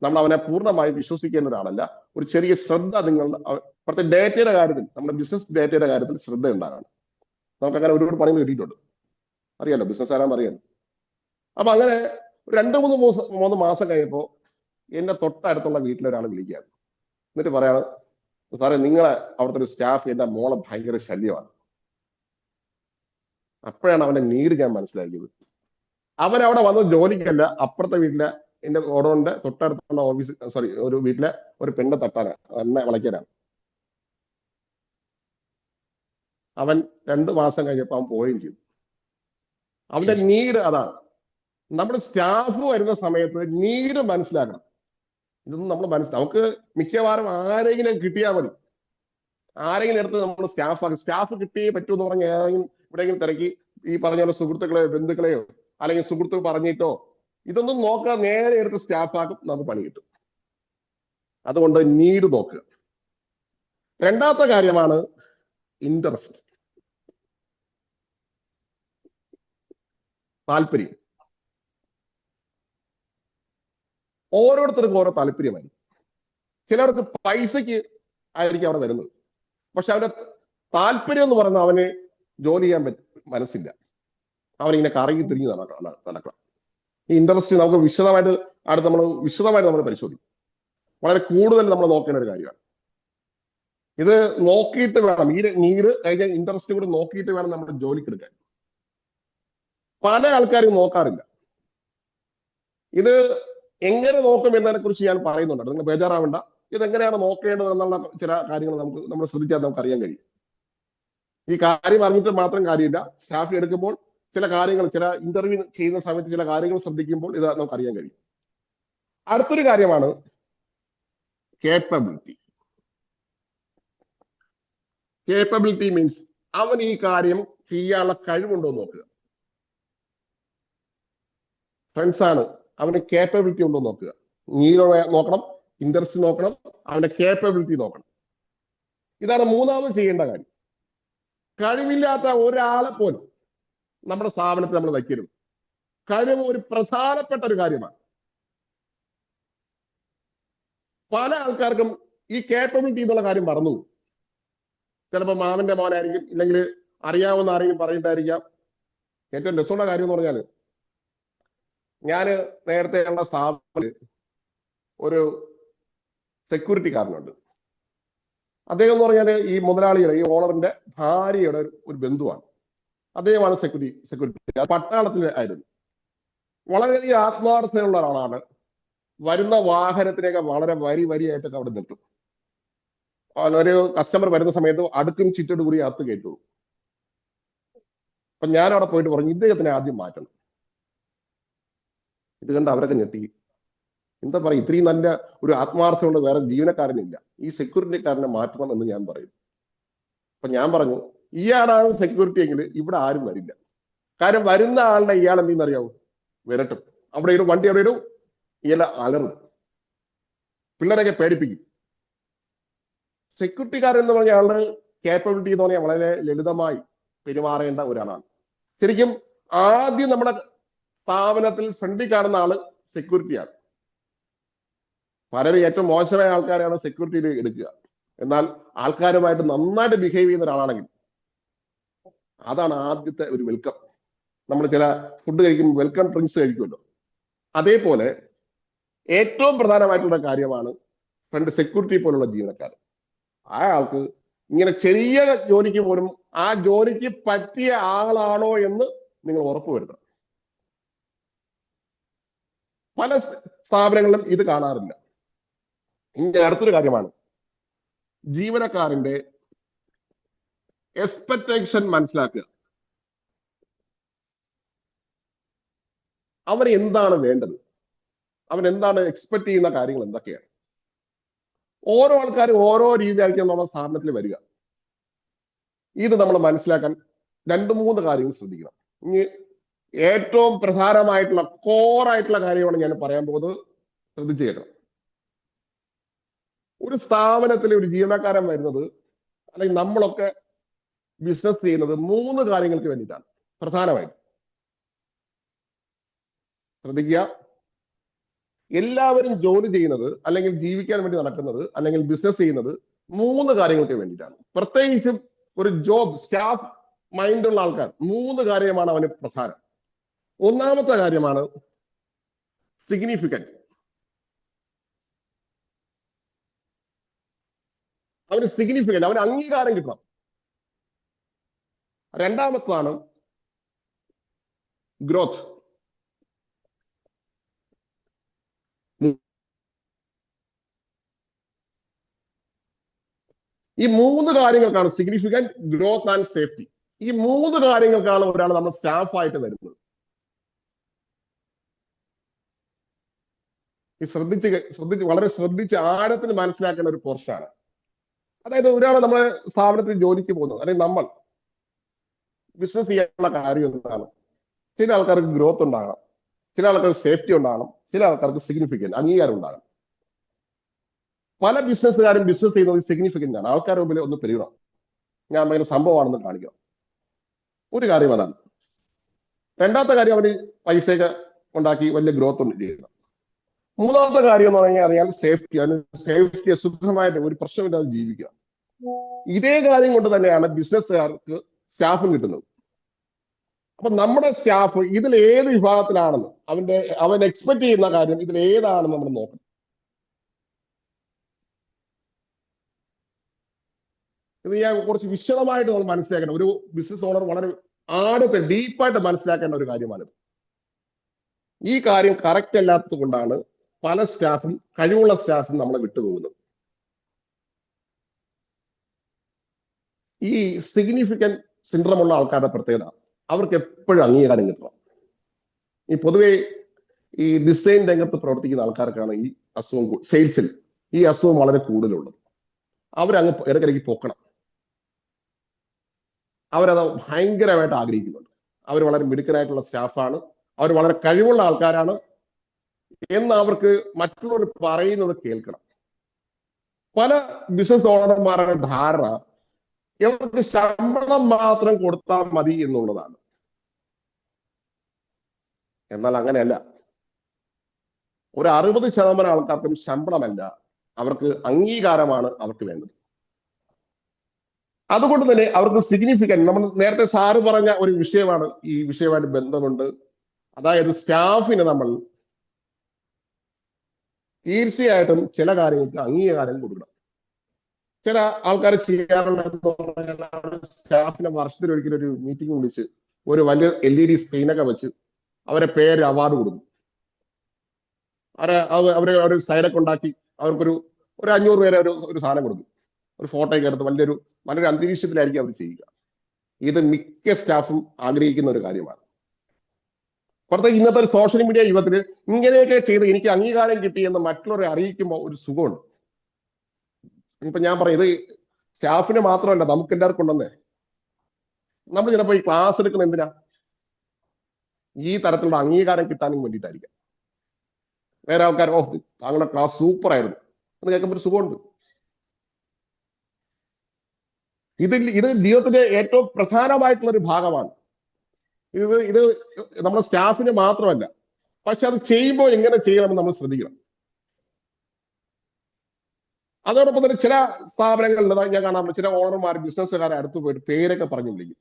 നമ്മൾ അവനെ പൂർണ്ണമായി വിശ്വസിക്കേണ്ട ഒരാളല്ല. ഒരു ചെറിയ ശ്രദ്ധ നിങ്ങൾ പ്രത്യേക ഡേറ്റയുടെ കാര്യത്തിൽ, നമ്മുടെ ബിസിനസ് ഡേറ്റയുടെ കാര്യത്തിൽ ശ്രദ്ധ ഉണ്ടാകണം. നമുക്ക് അങ്ങനെ ഒരുപാട് പണികൾ കിട്ടിയിട്ടുണ്ട്, അറിയാലോ, ബിസിനസ് ആരാന്ന് അറിയാലോ. അപ്പൊ അങ്ങനെ 2-3 മാസം കഴിയുമ്പോൾ എന്റെ തൊട്ടടുത്തുള്ള വീട്ടിലൊരാൾ വിളിക്കുകയാണ്. എന്നിട്ട് പറയാണ്, സാറേ നിങ്ങളെ അവിടുത്തെ ഒരു സ്റ്റാഫ് എന്റെ മോളെ ഭയങ്കര ശല്യമാണ്. അപ്പോഴാണ് അവന്റെ നീര് ഞാൻ മനസ്സിലാക്കിയത്. അവൻ അവിടെ വന്ന് ജോലിക്കല്ല, അപ്പുറത്തെ വീട്ടിലെ എന്റെ ഓടോന്റെ തൊട്ടടുത്തുള്ള ഒരു വീട്ടിലെ ഒരു പെണ്ണ് തട്ടാനാണ്, എന്നെ വിളയ്ക്കാനാണ്. അവൻ 2 മാസം കഴിഞ്ഞപ്പോൾ അവൻ പോവുകയും ചെയ്തു. അവന്റെ നീര് അതാണ്. നമ്മുടെ സ്റ്റാഫ് വരുന്ന സമയത്ത് നീര് മനസ്സിലാക്കണം. ഇതൊന്നും നമ്മൾ നമുക്ക് മിക്കവാറും ആരെങ്കിലും കിട്ടിയാൽ മതി, ആരെങ്കിലും എടുത്ത് നമ്മൾ സ്റ്റാഫ് കിട്ടിയേ പറ്റൂ എന്ന് പറഞ്ഞ് എവിടെയെങ്കിലും തിരക്കി ഈ പറഞ്ഞ പോലെ സുഹൃത്തുക്കളെയോ ബന്ധുക്കളെയോ അല്ലെങ്കിൽ സുഹൃത്തുക്കൾ പറഞ്ഞിട്ടോ ഇതൊന്നും നോക്കാൻ നേരെ എടുത്ത് സ്റ്റാഫാക്കും, നമുക്ക് പണി കിട്ടും. അതുകൊണ്ട് നീഡ് നോക്കുക. രണ്ടാമത്തെ കാര്യമാണ് ഇൻട്രസ്റ്റ്, താല്പര്യം. ഓരോരുത്തർക്കും ഓരോ താല്പര്യമായി. ചിലർക്ക് പൈസക്ക് ആയിരിക്കും അവിടെ വരുന്നത്, പക്ഷെ അവന്റെ താല്പര്യം എന്ന് പറയുന്നത് അവന് ജോലി ചെയ്യാൻ മനസ്സില്ല, അവനിങ്ങനെ കറങ്ങി തിരിഞ്ഞ് നടക്കണം. ഈ ഇൻട്രസ്റ്റ് നമുക്ക് വിശദമായിട്ട് നമ്മൾ പരിശോധിക്കും. വളരെ കൂടുതൽ നമ്മൾ നോക്കേണ്ട ഒരു കാര്യമാണ്. ഇത് നോക്കിയിട്ട് വേണം, ഈ നീര് കഴിഞ്ഞ ഇൻട്രസ്റ്റ് കൂടി നോക്കിയിട്ട് വേണം നമ്മൾ ജോലിക്ക് എടുക്കാൻ. പല ആൾക്കാരും നോക്കാറില്ല. ഇത് എങ്ങനെ നോക്കും എന്നതിനെ കുറിച്ച് ഞാൻ പറയുന്നുണ്ട്, നിങ്ങൾ ബേജാറാവേണ്ട. ഇതെങ്ങനെയാണ് നോക്കേണ്ടത് എന്നുള്ള ചില കാര്യങ്ങൾ നമ്മൾ ശ്രദ്ധിച്ചാൽ നമുക്ക് അറിയാൻ കഴിയും. ഈ കാര്യം അറിഞ്ഞിട്ട് മാത്രം കാര്യമില്ല, സ്റ്റാഫ് എടുക്കുമ്പോൾ ചില കാര്യങ്ങൾ, ചില ഇന്റർവ്യൂ ചെയ്യുന്ന സമയത്ത് ചില കാര്യങ്ങൾ ശ്രദ്ധിക്കുമ്പോൾ ഇത് നമുക്ക് അറിയാൻ കഴിയും. അടുത്തൊരു കാര്യമാണ് കേപ്പബിലിറ്റി. കേപ്പബിലിറ്റി മീൻസ് അവൻ ഈ കാര്യം ചെയ്യാനുള്ള കഴിവുണ്ടോ എന്ന് നോക്കുക. ഫ്രണ്ട്സ് ആണ്, അവന് കേപ്പബിലിറ്റി ഉണ്ടോ എന്ന് നോക്കുക. നീരോ നോക്കണം, ഇൻട്രസ്റ്റ് നോക്കണം, അവന്റെ കേപ്പബിലിറ്റി നോക്കണം. ഇതാണ് മൂന്നാമത് ചെയ്യേണ്ട കാര്യം. കഴിവില്ലാത്ത ഒരാളെ പോലും നമ്മുടെ സ്ഥാപനത്തിൽ നമ്മൾ വയ്ക്കരുത്. കഴിവ് ഒരു പ്രധാനപ്പെട്ട ഒരു കാര്യമാണ്. പല ആൾക്കാർക്കും ഈ കേപ്പബിലിറ്റി എന്നുള്ള കാര്യം മറന്നു. ചിലപ്പോൾ മാമന്റെ മോനായിരിക്കും, ഇല്ലെങ്കിൽ അറിയാവുന്ന ആരെങ്കിലും പറഞ്ഞിട്ടായിരിക്കാം. ഏറ്റവും രസമുള്ള കാര്യം എന്ന് പറഞ്ഞാൽ, ഞാൻ നേരത്തെ ഉള്ള സ്ഥാപനത്തിൽ ഒരു സെക്യൂരിറ്റിക്കാരനുണ്ട്. അദ്ദേഹം എന്ന് പറഞ്ഞാൽ ഈ മുതലാളിയുടെ, ഈ ഓണറിന്റെ ഭാര്യയുടെ ഒരു ബന്ധുവാണ്. അദ്ദേഹമാണ് സെക്യൂരിറ്റി. പട്ടാളത്തിൽ ആയിരുന്നു. വളരെയധികം ആത്മാർത്ഥതയുള്ള ഒരാളാണ്. വരുന്ന വാഹനത്തിനൊക്കെ വളരെ വരിയായിട്ടൊക്കെ അവിടെ നിർത്തും. ഒരു കസ്റ്റമർ വരുന്ന സമയത്ത് അടുക്കും ചിറ്റോട് കൂടി അകത്ത് കയറ്റുള്ളൂ. അപ്പൊ ഞാൻ അവിടെ പോയിട്ട് പറഞ്ഞു, ഇദ്ദേഹത്തിനെ ആദ്യം മാറ്റണം. ഇത് കണ്ട് അവരൊക്കെ ഞെട്ടി. എന്താ പറയുക, ഇത്രയും നല്ല ഒരു ആത്മാർത്ഥമുള്ള വേറെ ജീവനക്കാരനില്ല, ഈ സെക്യൂരിറ്റിക്കാരനെ മാറ്റണം എന്ന് ഞാൻ പറയും. അപ്പൊ ഞാൻ പറഞ്ഞു, ഇയാളാണ് സെക്യൂരിറ്റി എങ്കിൽ ഇവിടെ ആരും വരില്ല. കാര്യം വരുന്ന ആളുടെ ഇയാൾ എന്തെന്നറിയാവൂ, വിരട്ടും. അവിടെ ഇടും, വണ്ടി അവിടെ ഇടും, ഇയാൾ അലറും, പിള്ളേരൊക്കെ പേടിപ്പിക്കും. സെക്യൂരിറ്റിക്കാരൻ എന്ന് പറഞ്ഞ ആളുടെ കേപ്പബിലിറ്റി എന്ന് പറഞ്ഞാൽ വളരെ ലളിതമായി പെരുമാറേണ്ട ഒരാളാണ്. ശരിക്കും ആദ്യം നമ്മുടെ സ്ഥാപനത്തിൽ ഫ്രണ്ടിൽ കാണുന്ന ആള് സെക്യൂരിറ്റിയാണ്. പലരും ഏറ്റവും മോശമായ ആൾക്കാരെയാണ് സെക്യൂരിറ്റിയിൽ എടുക്കുക. എന്നാൽ ആൾക്കാരുമായിട്ട് നന്നായിട്ട് ബിഹേവ് ചെയ്യുന്ന ഒരാളാണെങ്കിൽ അതാണ് ആദ്യത്തെ ഒരു വെൽക്കം. നമ്മൾ ചില ഫുഡ് കഴിക്കുമ്പോൾ വെൽക്കം ഡ്രിങ്ക്സ് കഴിക്കുമല്ലോ, അതേപോലെ ഏറ്റവും പ്രധാനമായിട്ടുള്ള കാര്യമാണ് ഫ്രണ്ട് സെക്യൂരിറ്റി പോലുള്ള ജീവനക്കാർ. ആ ആൾക്ക് ഇങ്ങനെ ചെറിയ ജോലിക്ക് പോലും ആ ജോലിക്ക് പറ്റിയ ആളാണോ എന്ന് നിങ്ങൾ ഉറപ്പുവരുത്തണം. പല സ്ഥാപനങ്ങളിലും ഇത് കാണാറില്ല. ഇങ്ങനെ അടുത്തൊരു കാര്യമാണ് ജീവനക്കാരന്റെ എക്സ്പെക്ടേഷൻ മനസ്സിലാക്കുക. അവന് എന്താണ് വേണ്ടത്, അവൻ എന്താണ് എക്സ്പെക്ട് ചെയ്യുന്ന കാര്യങ്ങൾ എന്തൊക്കെയാണ്. ഓരോ ആൾക്കാരും ഓരോ രീതിയായിരിക്കും നമ്മുടെ സ്ഥാപനത്തിൽ വരിക. ഇത് നമ്മൾ മനസ്സിലാക്കാൻ 2-3 കാര്യങ്ങൾ ശ്രദ്ധിക്കണം. ഇനി ഏറ്റവും പ്രധാനമായിട്ടുള്ള കോറായിട്ടുള്ള കാര്യമാണ് ഞാൻ പറയാൻ പോകുന്നത്, ശ്രദ്ധിച്ചു കേൾക്കണം. ഒരു സ്ഥാപനത്തിലെ ഒരു ജീവനക്കാരൻ വരുന്നത് അല്ലെങ്കിൽ നമ്മളൊക്കെ ബിസിനസ് ചെയ്യുന്നത് 3 കാര്യങ്ങൾക്ക് വേണ്ടിയിട്ടാണ് പ്രധാനമായിട്ട്. ശ്രദ്ധിക്കുക, എല്ലാവരും ജോലി ചെയ്യുന്നത് അല്ലെങ്കിൽ ജീവിക്കാൻ വേണ്ടി നടക്കുന്നത് അല്ലെങ്കിൽ ബിസിനസ് ചെയ്യുന്നത് 3 കാര്യങ്ങൾക്ക് വേണ്ടിയിട്ടാണ്. പ്രത്യേകിച്ചും ഒരു ജോബ് സ്റ്റാഫ് മൈൻഡുള്ള ആൾക്കാർ 3 കാര്യമാണ് അവന് പ്രധാനം. ഒന്നാമത്തെ കാര്യമാണ് സിഗ്നിഫിക്കൻറ്റ്. അവന് സിഗ്നിഫിക്കൻറ്റ്, അവന് അംഗീകാരം കിട്ടണം. രണ്ടാമത്തതാണ് ഗ്രോത്ത്. ഈ 3 കാര്യങ്ങൾക്കാണ് സിഗ്നിഫിക്കൻറ്റ്, ഗ്രോത്ത് ആൻഡ് സേഫ്റ്റി. ഈ 3 കാര്യങ്ങൾക്കാണ് ഒരാൾ നമ്മൾ സ്റ്റാഫായിട്ട് വരുന്നത്. ഈ ശ്രദ്ധിച്ച് വളരെ ശ്രദ്ധിച്ച് ആഴത്തിൽ മനസ്സിലാക്കേണ്ട ഒരു പോർഷനാണ്. അതായത് ഒരാൾ നമ്മളെ സ്ഥാപനത്തിൽ ജോലിക്ക് പോകുന്നത് അല്ലെങ്കിൽ നമ്മൾ ബിസിനസ് ചെയ്യാനുള്ള കാര്യം എന്താണ്? ചില ആൾക്കാർക്ക് ഗ്രോത്ത് ഉണ്ടാകണം, ചില ആൾക്കാർക്ക് സേഫ്റ്റി ഉണ്ടാകണം, ചില ആൾക്കാർക്ക് സിഗ്നിഫിക്കൻറ്റ് അംഗീകാരം ഉണ്ടാകണം. പല ബിസിനസ്സുകാരും ബിസിനസ് ചെയ്യുന്നത് സിഗ്നിഫിക്കൻ്റ് ആണ്. ആൾക്കാരുടെ മുമ്പിൽ ഒന്ന് പെരുകണം, ഞാൻ ഭയങ്കര സംഭവമാണെന്ന് കാണിക്കണം. ഒരു കാര്യം അതാണ്. രണ്ടാമത്തെ കാര്യം അവന് പൈസയൊക്കെ ഉണ്ടാക്കി വലിയ ഗ്രോത്ത് ഉണ്ട് ചെയ്യണം. മൂന്നാമത്തെ കാര്യം എന്ന് പറഞ്ഞാൽ അറിയാൻ സേഫ്റ്റി. അതിന് സേഫ്റ്റി സുഖമായിട്ട് ഒരു പ്രശ്നമില്ലാതെ ജീവിക്കുക. ഇതേ കാര്യം കൊണ്ട് തന്നെയാണ് ബിസിനസ്സുകാർക്ക് സ്റ്റാഫും കിട്ടുന്നത്. അപ്പൊ നമ്മുടെ സ്റ്റാഫ് ഇതിൽ ഏത് വിഭാഗത്തിലാണെന്ന് അവൻ എക്സ്പെക്ട് ചെയ്യുന്ന കാര്യം ഇതിൽ ഏതാണെന്ന് നമ്മൾ നോക്കണം. ഇത് ഞാൻ കുറച്ച് വിശദമായിട്ട് നമ്മൾ മനസ്സിലാക്കണം. ഒരു ബിസിനസ് ഓണർ വളരെ ആഴത്തിൽ ഡീപ്പായിട്ട് മനസ്സിലാക്കേണ്ട ഒരു കാര്യമാണിത്. ഈ കാര്യം കറക്റ്റ് അല്ലാത്തത് കൊണ്ടാണ് പല സ്റ്റാഫും കഴിവുള്ള സ്റ്റാഫും നമ്മളെ വിട്ടുപോകുന്നത്. ഈ സിഗ്നിഫിക്കൻറ്റ് സിൻഡ്രം ഉള്ള ആൾക്കാരുടെ പ്രത്യേകത അവർക്ക് എപ്പോഴും അംഗീകാരം കിട്ടണം. ഈ പൊതുവെ ഈ ഡിസൈൻ രംഗത്ത് പ്രവർത്തിക്കുന്ന ആൾക്കാർക്കാണ് ഈ അസുഖം, സെയിൽസിൽ ഈ അസുഖം വളരെ കൂടുതലുള്ളത്. അവരങ്ങ് ഇടയ്ക്കിടയ്ക്ക് പൊക്കണം. അവരത് ഭയങ്കരമായിട്ട് ആഗ്രഹിക്കുന്നുണ്ട്. അവർ വളരെ മിടുക്കനായിട്ടുള്ള സ്റ്റാഫാണ്, അവർ വളരെ കഴിവുള്ള ആൾക്കാരാണ് എന്ന് അവർക്ക് മറ്റുള്ളവർ പറയുന്നത് കേൾക്കണം. പല ബിസിനസ് ഓണർമാരുടെ ധാരണ ഇവർക്ക് ശമ്പളം മാത്രം കൊടുത്താൽ മതി എന്നുള്ളതാണ്. എന്നാൽ അങ്ങനെയല്ല. ഒരു 60% ആൾക്കാർക്കും ശമ്പളമല്ല, അവർക്ക് അംഗീകാരമാണ് അവർക്ക് വേണ്ടത്. അതുകൊണ്ട് തന്നെ അവർക്ക് സിഗ്നിഫിക്കൻറ്റ്, നമ്മൾ നേരത്തെ സാറ് പറഞ്ഞ ഒരു വിഷയമാണ് ഈ വിഷയമായിട്ട് ബന്ധമുണ്ട്. അതായത് സ്റ്റാഫിന് നമ്മൾ തീർച്ചയായിട്ടും ചില കാര്യങ്ങൾക്ക് അംഗീകാരം കൊടുക്കണം. ചില ആൾക്കാർ ചെയ്യാറുള്ള സ്റ്റാഫിനെ വർഷത്തിലൊരിക്കലും ഒരു മീറ്റിംഗ് വിളിച്ച് ഒരു വലിയ LED സ്ക്രീനൊക്കെ വെച്ച് അവരെ പേര് അവാർഡ് കൊടുക്കും. അവരെ ഒരു സൈഡൊക്കെ ഉണ്ടാക്കി അവർക്കൊരു 500 പേരെ ഒരു സാധനം കൊടുക്കും. ഒരു ഫോട്ടോയൊക്കെ എടുത്ത് നല്ലൊരു അന്തരീക്ഷത്തിലായിരിക്കും അവർ ചെയ്യുക. ഇത് മിക്ക സ്റ്റാഫും ആഗ്രഹിക്കുന്ന ഒരു കാര്യമാണ്. പുറത്തേക്ക് ഇന്നത്തെ ഒരു സോഷ്യൽ മീഡിയ യുഗത്തിൽ ഇങ്ങനെയൊക്കെ ചെയ്ത് എനിക്ക് അംഗീകാരം കിട്ടി എന്ന് മറ്റുള്ളവരെ അറിയിക്കുമ്പോൾ ഒരു സുഖമുണ്ട്. ഇപ്പൊ ഞാൻ പറയും, ഇത് സ്റ്റാഫിന് മാത്രമല്ല നമുക്ക് എല്ലാവർക്കും ഉണ്ടെന്നേ. നമ്മൾ ചിലപ്പോ ഈ ക്ലാസ് എടുക്കുന്ന എന്തിനാ? ഈ തരത്തിലുള്ള അംഗീകാരം കിട്ടാനും വേണ്ടിയിട്ടായിരിക്കാം. വേറെ ആൾക്കാർ താങ്കളുടെ ക്ലാസ് സൂപ്പർ ആയിരുന്നു എന്ന് കേൾക്കുമ്പോൾ ഒരു സുഖമുണ്ട്. ഇത് ജീവിതത്തിന്റെ ഏറ്റവും പ്രധാനമായിട്ടുള്ള ഒരു ഭാഗമാണ്. ഇത് നമ്മുടെ സ്റ്റാഫിന് മാത്രമല്ല, പക്ഷെ അത് ചെയ്യുമ്പോൾ എങ്ങനെ ചെയ്യണമെന്ന് നമ്മൾ ശ്രദ്ധിക്കണം. അതോടൊപ്പം തന്നെ ചില സ്ഥാപനങ്ങളിൽ ഞാൻ കാണാൻ ചില ഓണർമാർ ബിസിനസ്സുകാരെ അടുത്ത് പോയിട്ട് പേരൊക്കെ പറഞ്ഞു വിളിക്കും.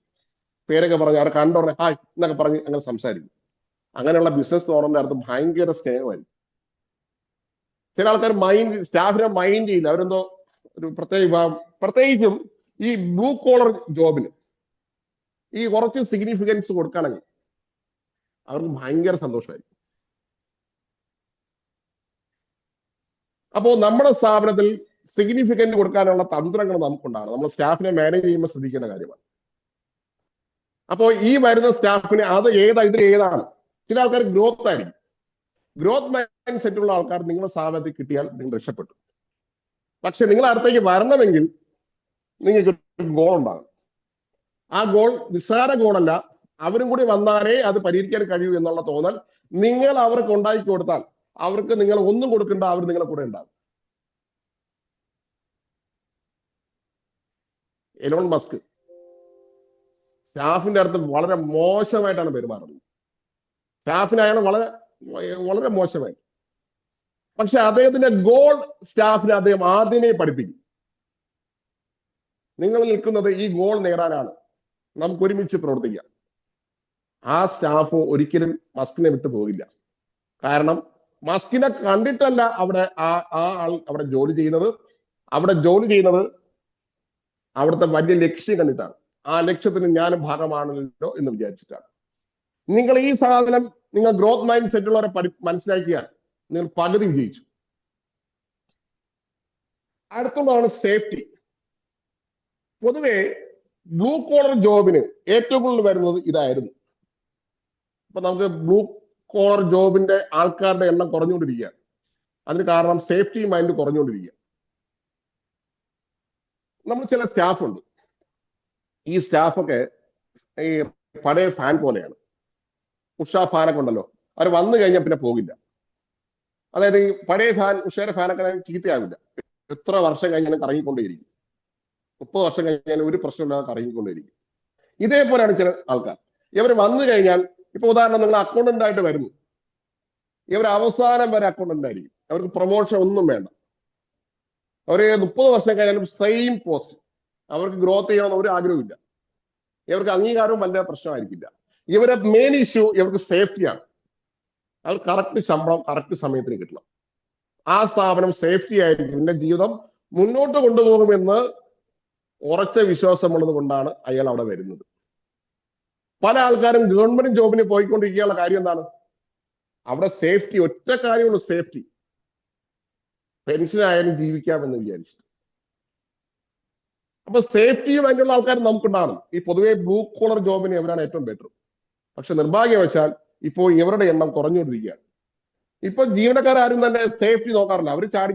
പേരൊക്കെ പറഞ്ഞ് അവരെ കണ്ടോടെ ഹായ് എന്നൊക്കെ പറഞ്ഞ് അങ്ങനെ സംസാരിക്കും. അങ്ങനെയുള്ള ബിസിനസ് ഓണറിന്റെ അടുത്ത് ഭയങ്കര സ്നേഹമായിരിക്കും. ചില ആൾക്കാർ സ്റ്റാഫിനെ മൈൻഡ് ചെയ്യില്ല. അവരെന്തോ ഒരു പ്രത്യേകിച്ചും ഈ ബ്ലൂ കോളർ ജോബിന് ഈ കുറച്ച് സിഗ്നിഫിക്കൻസ് കൊടുക്കുകയാണെങ്കിൽ അവർക്ക് ഭയങ്കര സന്തോഷമായിരിക്കും. അപ്പോൾ നമ്മുടെ സ്ഥാപനത്തിൽ സിഗ്നിഫിക്കൻറ്റ് കൊടുക്കാനുള്ള തന്ത്രങ്ങൾ നമുക്കുണ്ടാണ്. നമ്മൾ സ്റ്റാഫിനെ മാനേജ് ചെയ്യുമ്പോൾ ശ്രദ്ധിക്കേണ്ട കാര്യമാണ്. അപ്പോൾ ഈ വരുന്ന സ്റ്റാഫിന് ഇതിൽ ഏതാണ്? ചില ആൾക്കാർ ഗ്രോത്ത് ആയിരിക്കും. ഗ്രോത്ത് മൈൻഡ് സെറ്റ് ഉള്ള ആൾക്കാർ നിങ്ങളുടെ സ്ഥാപനത്തിൽ കിട്ടിയാൽ നിങ്ങൾ രക്ഷപ്പെട്ടു. പക്ഷെ നിങ്ങൾ അടുത്തേക്ക് വരണമെങ്കിൽ നിങ്ങൾക്ക് ഗോൾ ഉണ്ടാകും. ആ ഗോൾ നിസ്സാര ഗോളല്ല, അവരും കൂടി വന്നാലേ അത് പരിഹരിക്കാൻ കഴിയൂ എന്നുള്ള തോന്നൽ നിങ്ങൾ അവർക്ക് ഉണ്ടാക്കി കൊടുത്താൽ അവർക്ക് നിങ്ങൾ ഒന്നും കൊടുക്കേണ്ട, അവർ നിങ്ങളെ കൂടെ ഉണ്ടാകും. എലോൺ മസ്ക് സ്റ്റാഫിന്റെ അടുത്ത് വളരെ മോശമായിട്ടാണ് പെരുമാറുന്നത്. സ്റ്റാഫിന് അയാൾ വളരെ വളരെ മോശമായി. പക്ഷെ അദ്ദേഹത്തിന്റെ ഗോൾ സ്റ്റാഫിനെ അദ്ദേഹം ആദ്യമേ പഠിപ്പിക്കും. നിങ്ങൾ നിൽക്കുന്നത് ഈ ഗോൾ നേടാനാണ്, നമുക്ക് ഒരുമിച്ച് പ്രവർത്തിക്കാം. ആ സ്റ്റാഫ് ഒരിക്കലും മസ്കിനെ വിട്ടു പോകില്ല. കാരണം മസ്കിനെ കണ്ടിട്ടല്ല അവിടെ ആ ആൾ അവിടെ ജോലി ചെയ്യുന്നത്. അവിടെ ജോലി ചെയ്യുന്നത് അവിടുത്തെ വലിയ ലക്ഷ്യം കണ്ടിട്ടാണ്. ആ ലക്ഷ്യത്തിന് ഞാനും ഭാഗമാണല്ലോ എന്ന് വിചാരിച്ചിട്ടാണ്. നിങ്ങൾ ഈ സാധനം നിങ്ങൾ ഗ്രോത്ത് മൈൻഡ് സെറ്റ് ഉള്ളവരെ മനസ്സിലാക്കിയാൽ നിങ്ങൾ പകുതി വിജയിച്ചു. അടുത്തതാണ് സേഫ്റ്റി. പൊതുവെ ബ്ലൂ കോളർ ജോബിന് ഏറ്റവും കൂടുതൽ വരുന്നത് ഇതായിരുന്നു. ഇപ്പൊ നമുക്ക് ബ്ലൂ കോളർ ജോബിന്റെ ആൾക്കാരുടെ എണ്ണം കുറഞ്ഞുകൊണ്ടിരിക്കുകയാണ്. അതിന് കാരണം സേഫ്റ്റി മൈൻഡ് കുറഞ്ഞുകൊണ്ടിരിക്കുക. നമ്മൾ ചില സ്റ്റാഫ് ഉണ്ട്, ഈ സ്റ്റാഫൊക്കെ ഈ പഴയ ഫാൻ പോലെയാണ്. ഉഷ ഫാനൊക്കെ ഉണ്ടല്ലോ, അവർ വന്നു കഴിഞ്ഞാൽ പിന്നെ പോകില്ല. അതായത് ഈ പഴയ ഫാൻ, ഉഷയുടെ ഫാനൊക്കെ ചീത്തയാവില്ല. എത്ര വർഷം കഴിഞ്ഞാലും കറങ്ങിക്കൊണ്ടേയിരിക്കും. 30 വർഷം കഴിഞ്ഞാലും ഒരു പ്രശ്നമില്ലാതെ കറങ്ങിക്കൊണ്ടേയിരിക്കും. ഇതേപോലെയാണ് ചില ആൾക്കാർ. ഇവർ വന്നു കഴിഞ്ഞാൽ, ഇപ്പൊ ഉദാഹരണം നിങ്ങൾ അക്കൗണ്ടന്റ് ആയിട്ട് വരുന്നു, ഇവർ അവസാനം വരെ അക്കൗണ്ടന്റ് ആയിരിക്കും. അവർക്ക് പ്രൊമോഷൻ ഒന്നും വേണ്ട. അവർ 30 വർഷം കഴിഞ്ഞാലും സെയിം പോസ്റ്റ്. അവർക്ക് ഗ്രോത്ത് ചെയ്യണമെന്ന് ഒരു ആഗ്രഹമില്ല. ഇവർക്ക് അംഗീകാരവും വലിയ പ്രശ്നമായിരിക്കില്ല. ഇവരെ മെയിൻ ഇഷ്യൂ ഇവർക്ക് സേഫ്റ്റിയാണ്. അവർ കറക്റ്റ് ശമ്പളം കറക്റ്റ് സമയത്തിന് കിട്ടണം. ആ സ്ഥാപനം സേഫ്റ്റി ആയിരിക്കും, എന്റെ ജീവിതം മുന്നോട്ട് കൊണ്ടുപോകുമെന്ന് ഉറച്ച വിശ്വാസമുള്ളത് കൊണ്ടാണ് അയാൾ അവിടെ വരുന്നത്. പല ആൾക്കാരും ഗവൺമെന്റ് ജോബിന് പോയിക്കൊണ്ടിരിക്കാനുള്ള കാര്യം എന്താണ്? അവിടെ സേഫ്റ്റി, ഒറ്റ കാര്യമുള്ളൂ, സേഫ്റ്റി. പെൻഷൻ ആയാലും ജീവിക്കാമെന്ന് വിചാരിച്ചു. അപ്പൊ സേഫ്റ്റിയും അതിനുള്ള ആൾക്കാർ നമുക്കുണ്ടാകണം. ഈ പൊതുവെ ബ്ലൂ കോളർ ജോബിന് ഇവരാണ് ഏറ്റവും ബെറ്റർ. പക്ഷെ നിർഭാഗ്യവശാൽ ഇപ്പോൾ ഇവരുടെ എണ്ണം കുറഞ്ഞുകൊണ്ടിരിക്കുകയാണ്. ഇപ്പൊ ജീവനക്കാരും തന്നെ സേഫ്റ്റി നോക്കാറില്ല. അവർ ചാടി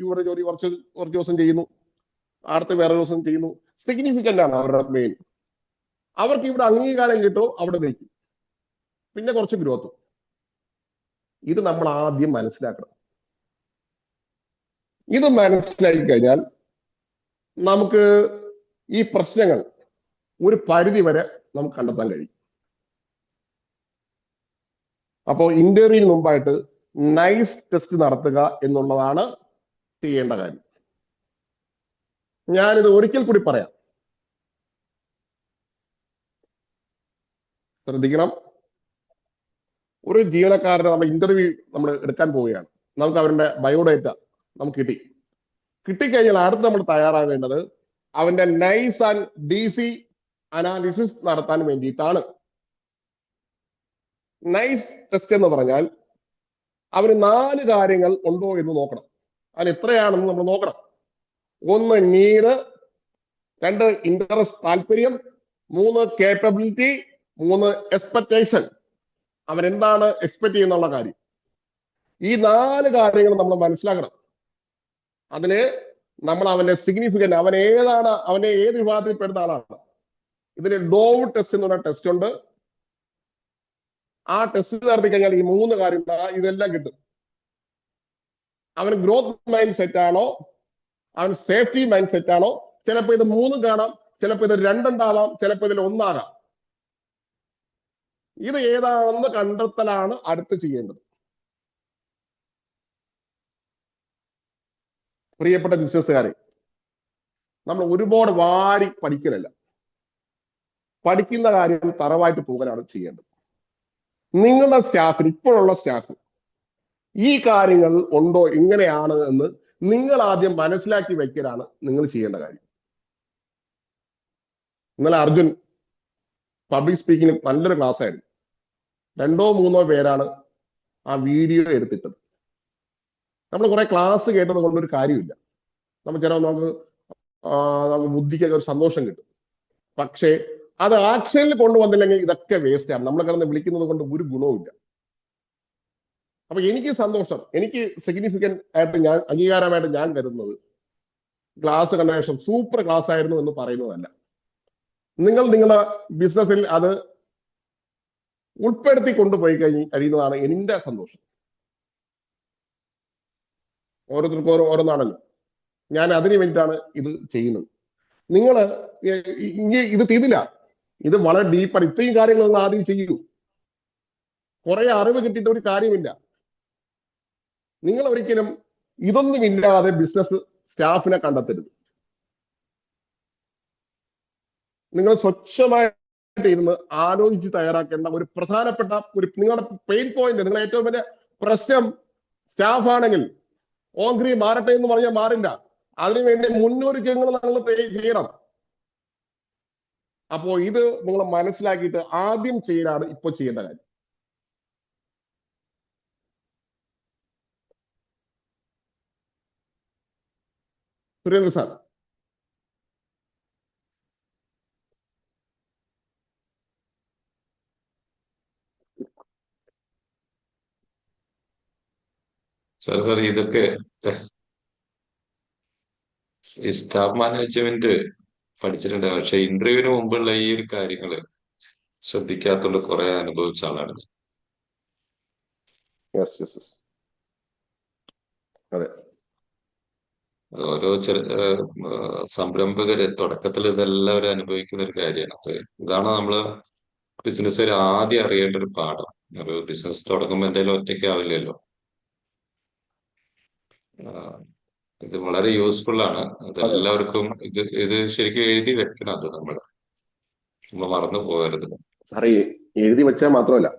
ഇവരുടെ ജോലി കുറച്ച് ദിവസം ചെയ്യുന്നു, അടുത്ത വേറെ ദിവസം ചെയ്യുന്നു. സിഗ്നിഫിക്കന്റ് ആണ് അവരുടെ മെയിൻ. അവർക്ക് ഇവിടെ അംഗീകാരം കിട്ടുമോ അവിടെ നിൽക്കും, പിന്നെ കുറച്ച് ഗ്രോത്തും. ഇത് നമ്മൾ ആദ്യം മനസ്സിലാക്കണം. ഇത് മനസ്സിലാക്കി കഴിഞ്ഞാൽ നമുക്ക് ഈ പ്രശ്നങ്ങൾ ഒരു പരിധി വരെ നമുക്ക് കണ്ടെത്താൻ കഴിയും. അപ്പോൾ ഇന്റർവ്യൂവിന് മുമ്പായിട്ട് നൈസ് ടെസ്റ്റ് നടത്തുക എന്നുള്ളതാണ് ചെയ്യേണ്ട കാര്യം. ഞാനിത് ഒരിക്കൽ കൂടി പറയാം, ശ്രദ്ധിക്കണം. ഒരു ജീവനക്കാരനെ നമ്മൾ ഇന്റർവ്യൂ നമ്മൾ എടുക്കാൻ പോവുകയാണ്. നമുക്ക് അവരുടെ ബയോഡേറ്റ നമുക്ക് കിട്ടിക്കഴിഞ്ഞാൽ അടുത്ത് നമ്മൾ തയ്യാറാവേണ്ടത് അവന്റെ നൈസ് ആൻഡ് DC അനാലിസിസ് നടത്താൻ വേണ്ടിയിട്ടാണ്. നൈസ് ടെസ്റ്റ് എന്ന് പറഞ്ഞാൽ അവന് 4 കാര്യങ്ങൾ ഉണ്ടോ എന്ന് നോക്കണം. അതിന് എത്രയാണെന്ന് നമ്മൾ നോക്കണം. 1 നീഡ്, 2 ഇൻട്രസ്റ്റ് താല്പര്യം, 3 കേപ്പബിലിറ്റി, 3 എക്സ്പെക്ടേഷൻ. അവൻ എന്താണ് എക്സ്പെക്ട് ചെയ്യുന്നുള്ള കാര്യം. ഈ 4 കാര്യങ്ങൾ നമ്മൾ മനസ്സിലാക്കണം. അതിന് നമ്മൾ അവന്റെ സിഗ്നിഫിക്കന്റ്, അവനെ ഏത് വിഭാഗത്തിൽ പെടുന്ന ആളാണ്. ഇതിന് ഡോവ് ടെസ്റ്റ് എന്ന് പറഞ്ഞ ടെസ്റ്റ് ഉണ്ട്. ആ ടെസ്റ്റ് നടത്തി കഴിഞ്ഞാൽ ഈ 3 കാര്യം ഇതെല്ലാം കിട്ടും. അവന് ഗ്രോത്ത് മൈൻഡ് സെറ്റ് ആണോ, അവൻ സേഫ്റ്റി മൈൻഡ് സെറ്റ് ആണോ? ചിലപ്പോൾ ഇത് 3 കാണാം, ചിലപ്പോൾ ഇത് 2 ഉണ്ടാവാം, ചിലപ്പോൾ ഇതിൽ 1 ആകാം. ഇത് ഏതാണെന്ന് കണ്ടെത്തലാണ് അടുത്ത് ചെയ്യേണ്ടത്. പ്രിയപ്പെട്ട ബിസിനസ്സുകാരെ, നമ്മൾ ഒരുപാട് വാരി പഠിക്കലല്ല, പഠിക്കുന്ന കാര്യം തറവായിട്ട് പോകാനാണ് ചെയ്യേണ്ടത്. നിങ്ങളുടെ സ്റ്റാഫിന്, ഇപ്പോഴുള്ള സ്റ്റാഫ് ഈ കാര്യങ്ങൾ ഉണ്ടോ, ഇങ്ങനെയാണ് എന്ന് നിങ്ങൾ ആദ്യം മനസ്സിലാക്കി വയ്ക്കലാണ് നിങ്ങൾ ചെയ്യേണ്ട കാര്യം. ഇന്നലെ അർജുൻ പബ്ലിക് സ്പീക്കിംഗ് നല്ലൊരു ക്ലാസ് ആയിരുന്നു. 2-3 പേരാണ് ആ വീഡിയോ എടുത്തിട്ടത്. നമ്മൾ കുറെ ക്ലാസ് കേട്ടത് കൊണ്ടൊരു കാര്യമില്ല. നമുക്ക് ബുദ്ധിക്കൊക്കെ ഒരു സന്തോഷം കിട്ടും. പക്ഷേ അത് ആക്ഷനിൽ കൊണ്ടുവന്നില്ലെങ്കിൽ ഇതൊക്കെ വേസ്റ്റ് ആണ്. നമ്മളെ കിടന്ന് വിളിക്കുന്നത് കൊണ്ട് ഒരു ഗുണവുമില്ല. അപ്പൊ എനിക്ക് സന്തോഷം, എനിക്ക് സിഗ്നിഫിക്കന്റ് ആയിട്ട് ഞാൻ അംഗീകാരമായിട്ട് ഞാൻ കരുതുന്നത് ക്ലാസ് കണ്ട ശേഷം സൂപ്പർ ക്ലാസ് ആയിരുന്നു എന്ന് പറയുന്നതല്ല. നിങ്ങൾ നിങ്ങളുടെ ബിസിനസ്സിൽ അത് ഉൾപ്പെടുത്തി കൊണ്ടുപോയി കഴിയുന്നതാണ് എന്റെ സന്തോഷം. ഓരോരുത്തർക്കും ഓരോന്നാണല്ലോ. ഞാൻ അതിനു വേണ്ടിയിട്ടാണ് ഇത് ചെയ്യുന്നത്. നിങ്ങൾ ഇത് തീരില്ല. ഇത് വളരെ ഡീപ്പാണ്. ഇത്രയും കാര്യങ്ങൾ നിങ്ങൾ ആദ്യം ചെയ്യൂ. കുറെ അറിവ് കിട്ടിയിട്ട് ഒരു കാര്യമില്ല. നിങ്ങൾ ഒരിക്കലും ഇതൊന്നും ഇല്ലാതെ ബിസിനസ് സ്റ്റാഫിനെ കണ്ടെത്തരുത്. നിങ്ങൾ സ്വച്ഛമായിട്ട് ഇരുന്ന് ആലോചിച്ച് തയ്യാറാക്കേണ്ട ഒരു പ്രധാനപ്പെട്ട നിങ്ങളുടെ പെയിൻ പോയിന്റ്, നിങ്ങളുടെ ഏറ്റവും വലിയ പ്രശ്നം സ്റ്റാഫ് ആണെങ്കിൽ ഓങ്ക്രി മാറട്ടെ എന്ന് പറഞ്ഞാൽ മാറില്ല. അതിനുവേണ്ടി മുന്നൊരുക്കങ്ങൾ നിങ്ങൾ ചെയ്യണം. അപ്പോ ഇത് നിങ്ങൾ മനസ്സിലാക്കിയിട്ട് ആദ്യം ചെയ്യലാണ് ഇപ്പൊ ചെയ്യേണ്ട കാര്യം. സുരേന്ദ്ര സാർ. സാർ ഇതൊക്കെ ഈ സ്റ്റാഫ് മാനേജ്മെന്റ് പഠിച്ചിട്ടുണ്ട്. പക്ഷെ ഇന്റർവ്യൂവിന് മുമ്പുള്ള ഈ ഒരു കാര്യങ്ങള് ശ്രദ്ധിക്കാത്തോണ്ട് കുറെ അനുഭവിച്ച ആളാണ്. അതെ, ഓരോ സംരംഭകര് തുടക്കത്തിൽ ഇതെല്ലാവരും അനുഭവിക്കുന്ന ഒരു കാര്യമാണ്. അപ്പൊ ഇതാണ് നമ്മള് ബിസിനസ്സിൽ ആദ്യം അറിയേണ്ട ഒരു പാഠം. ഒരു ബിസിനസ് തുടങ്ങുമ്പോൾ എന്തായാലും ഒറ്റയ്ക്കാവില്ലല്ലോ. ഇത് വളരെ യൂസ്ഫുൾ ആണ്. അതെല്ലാവർക്കും ഇത് ശരിക്കും എഴുതി വെക്കണം. അത് നമ്മൾ മറന്നു പോകരുത്. സാറേ, എഴുതി വെച്ചാൽ മാത്രമല്ല,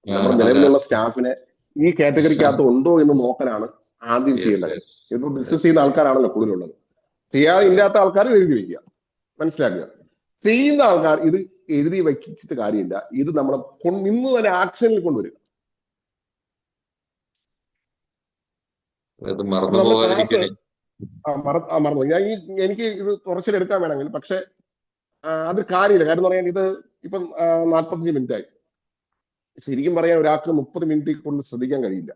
നമ്മുടെ നിലവിലുള്ള സ്റ്റാഫിനെ ഈ കാറ്റഗറിക്കകത്ത് ഉണ്ടോ എന്ന് നോക്കാനാണ് ആദ്യം ചെയ്യേണ്ടത്. ഇപ്പൊ ബിസിനസ് ചെയ്യുന്ന ആൾക്കാരാണല്ലോ കൂടുതലുള്ളത്. ചെയ്യാതെ ഇല്ലാത്ത ആൾക്കാർ എഴുതി വെക്കുക, മനസ്സിലാക്കുക. ചെയ്യുന്ന ആൾക്കാർ ഇത് എഴുതി വയ്ക്കിച്ചിട്ട് കാര്യമില്ല. ഇത് നമ്മളെ ഇന്ന് തന്നെ ആക്ഷനിൽ കൊണ്ടുവരിക. മറന്നു എനിക്ക് ഇത് കുറച്ചെടുക്കാൻ വേണമെങ്കിൽ, പക്ഷെ അത് കാര്യമില്ല. കാര്യം എന്ന് പറയാൻ ഇത് ഇപ്പം 45 മിനിറ്റ് ആയി. ശരിക്കും പറയാൻ ഒരാൾക്ക് 30 മിനിറ്റ് കൊണ്ട് ശ്രദ്ധിക്കാൻ കഴിയില്ല.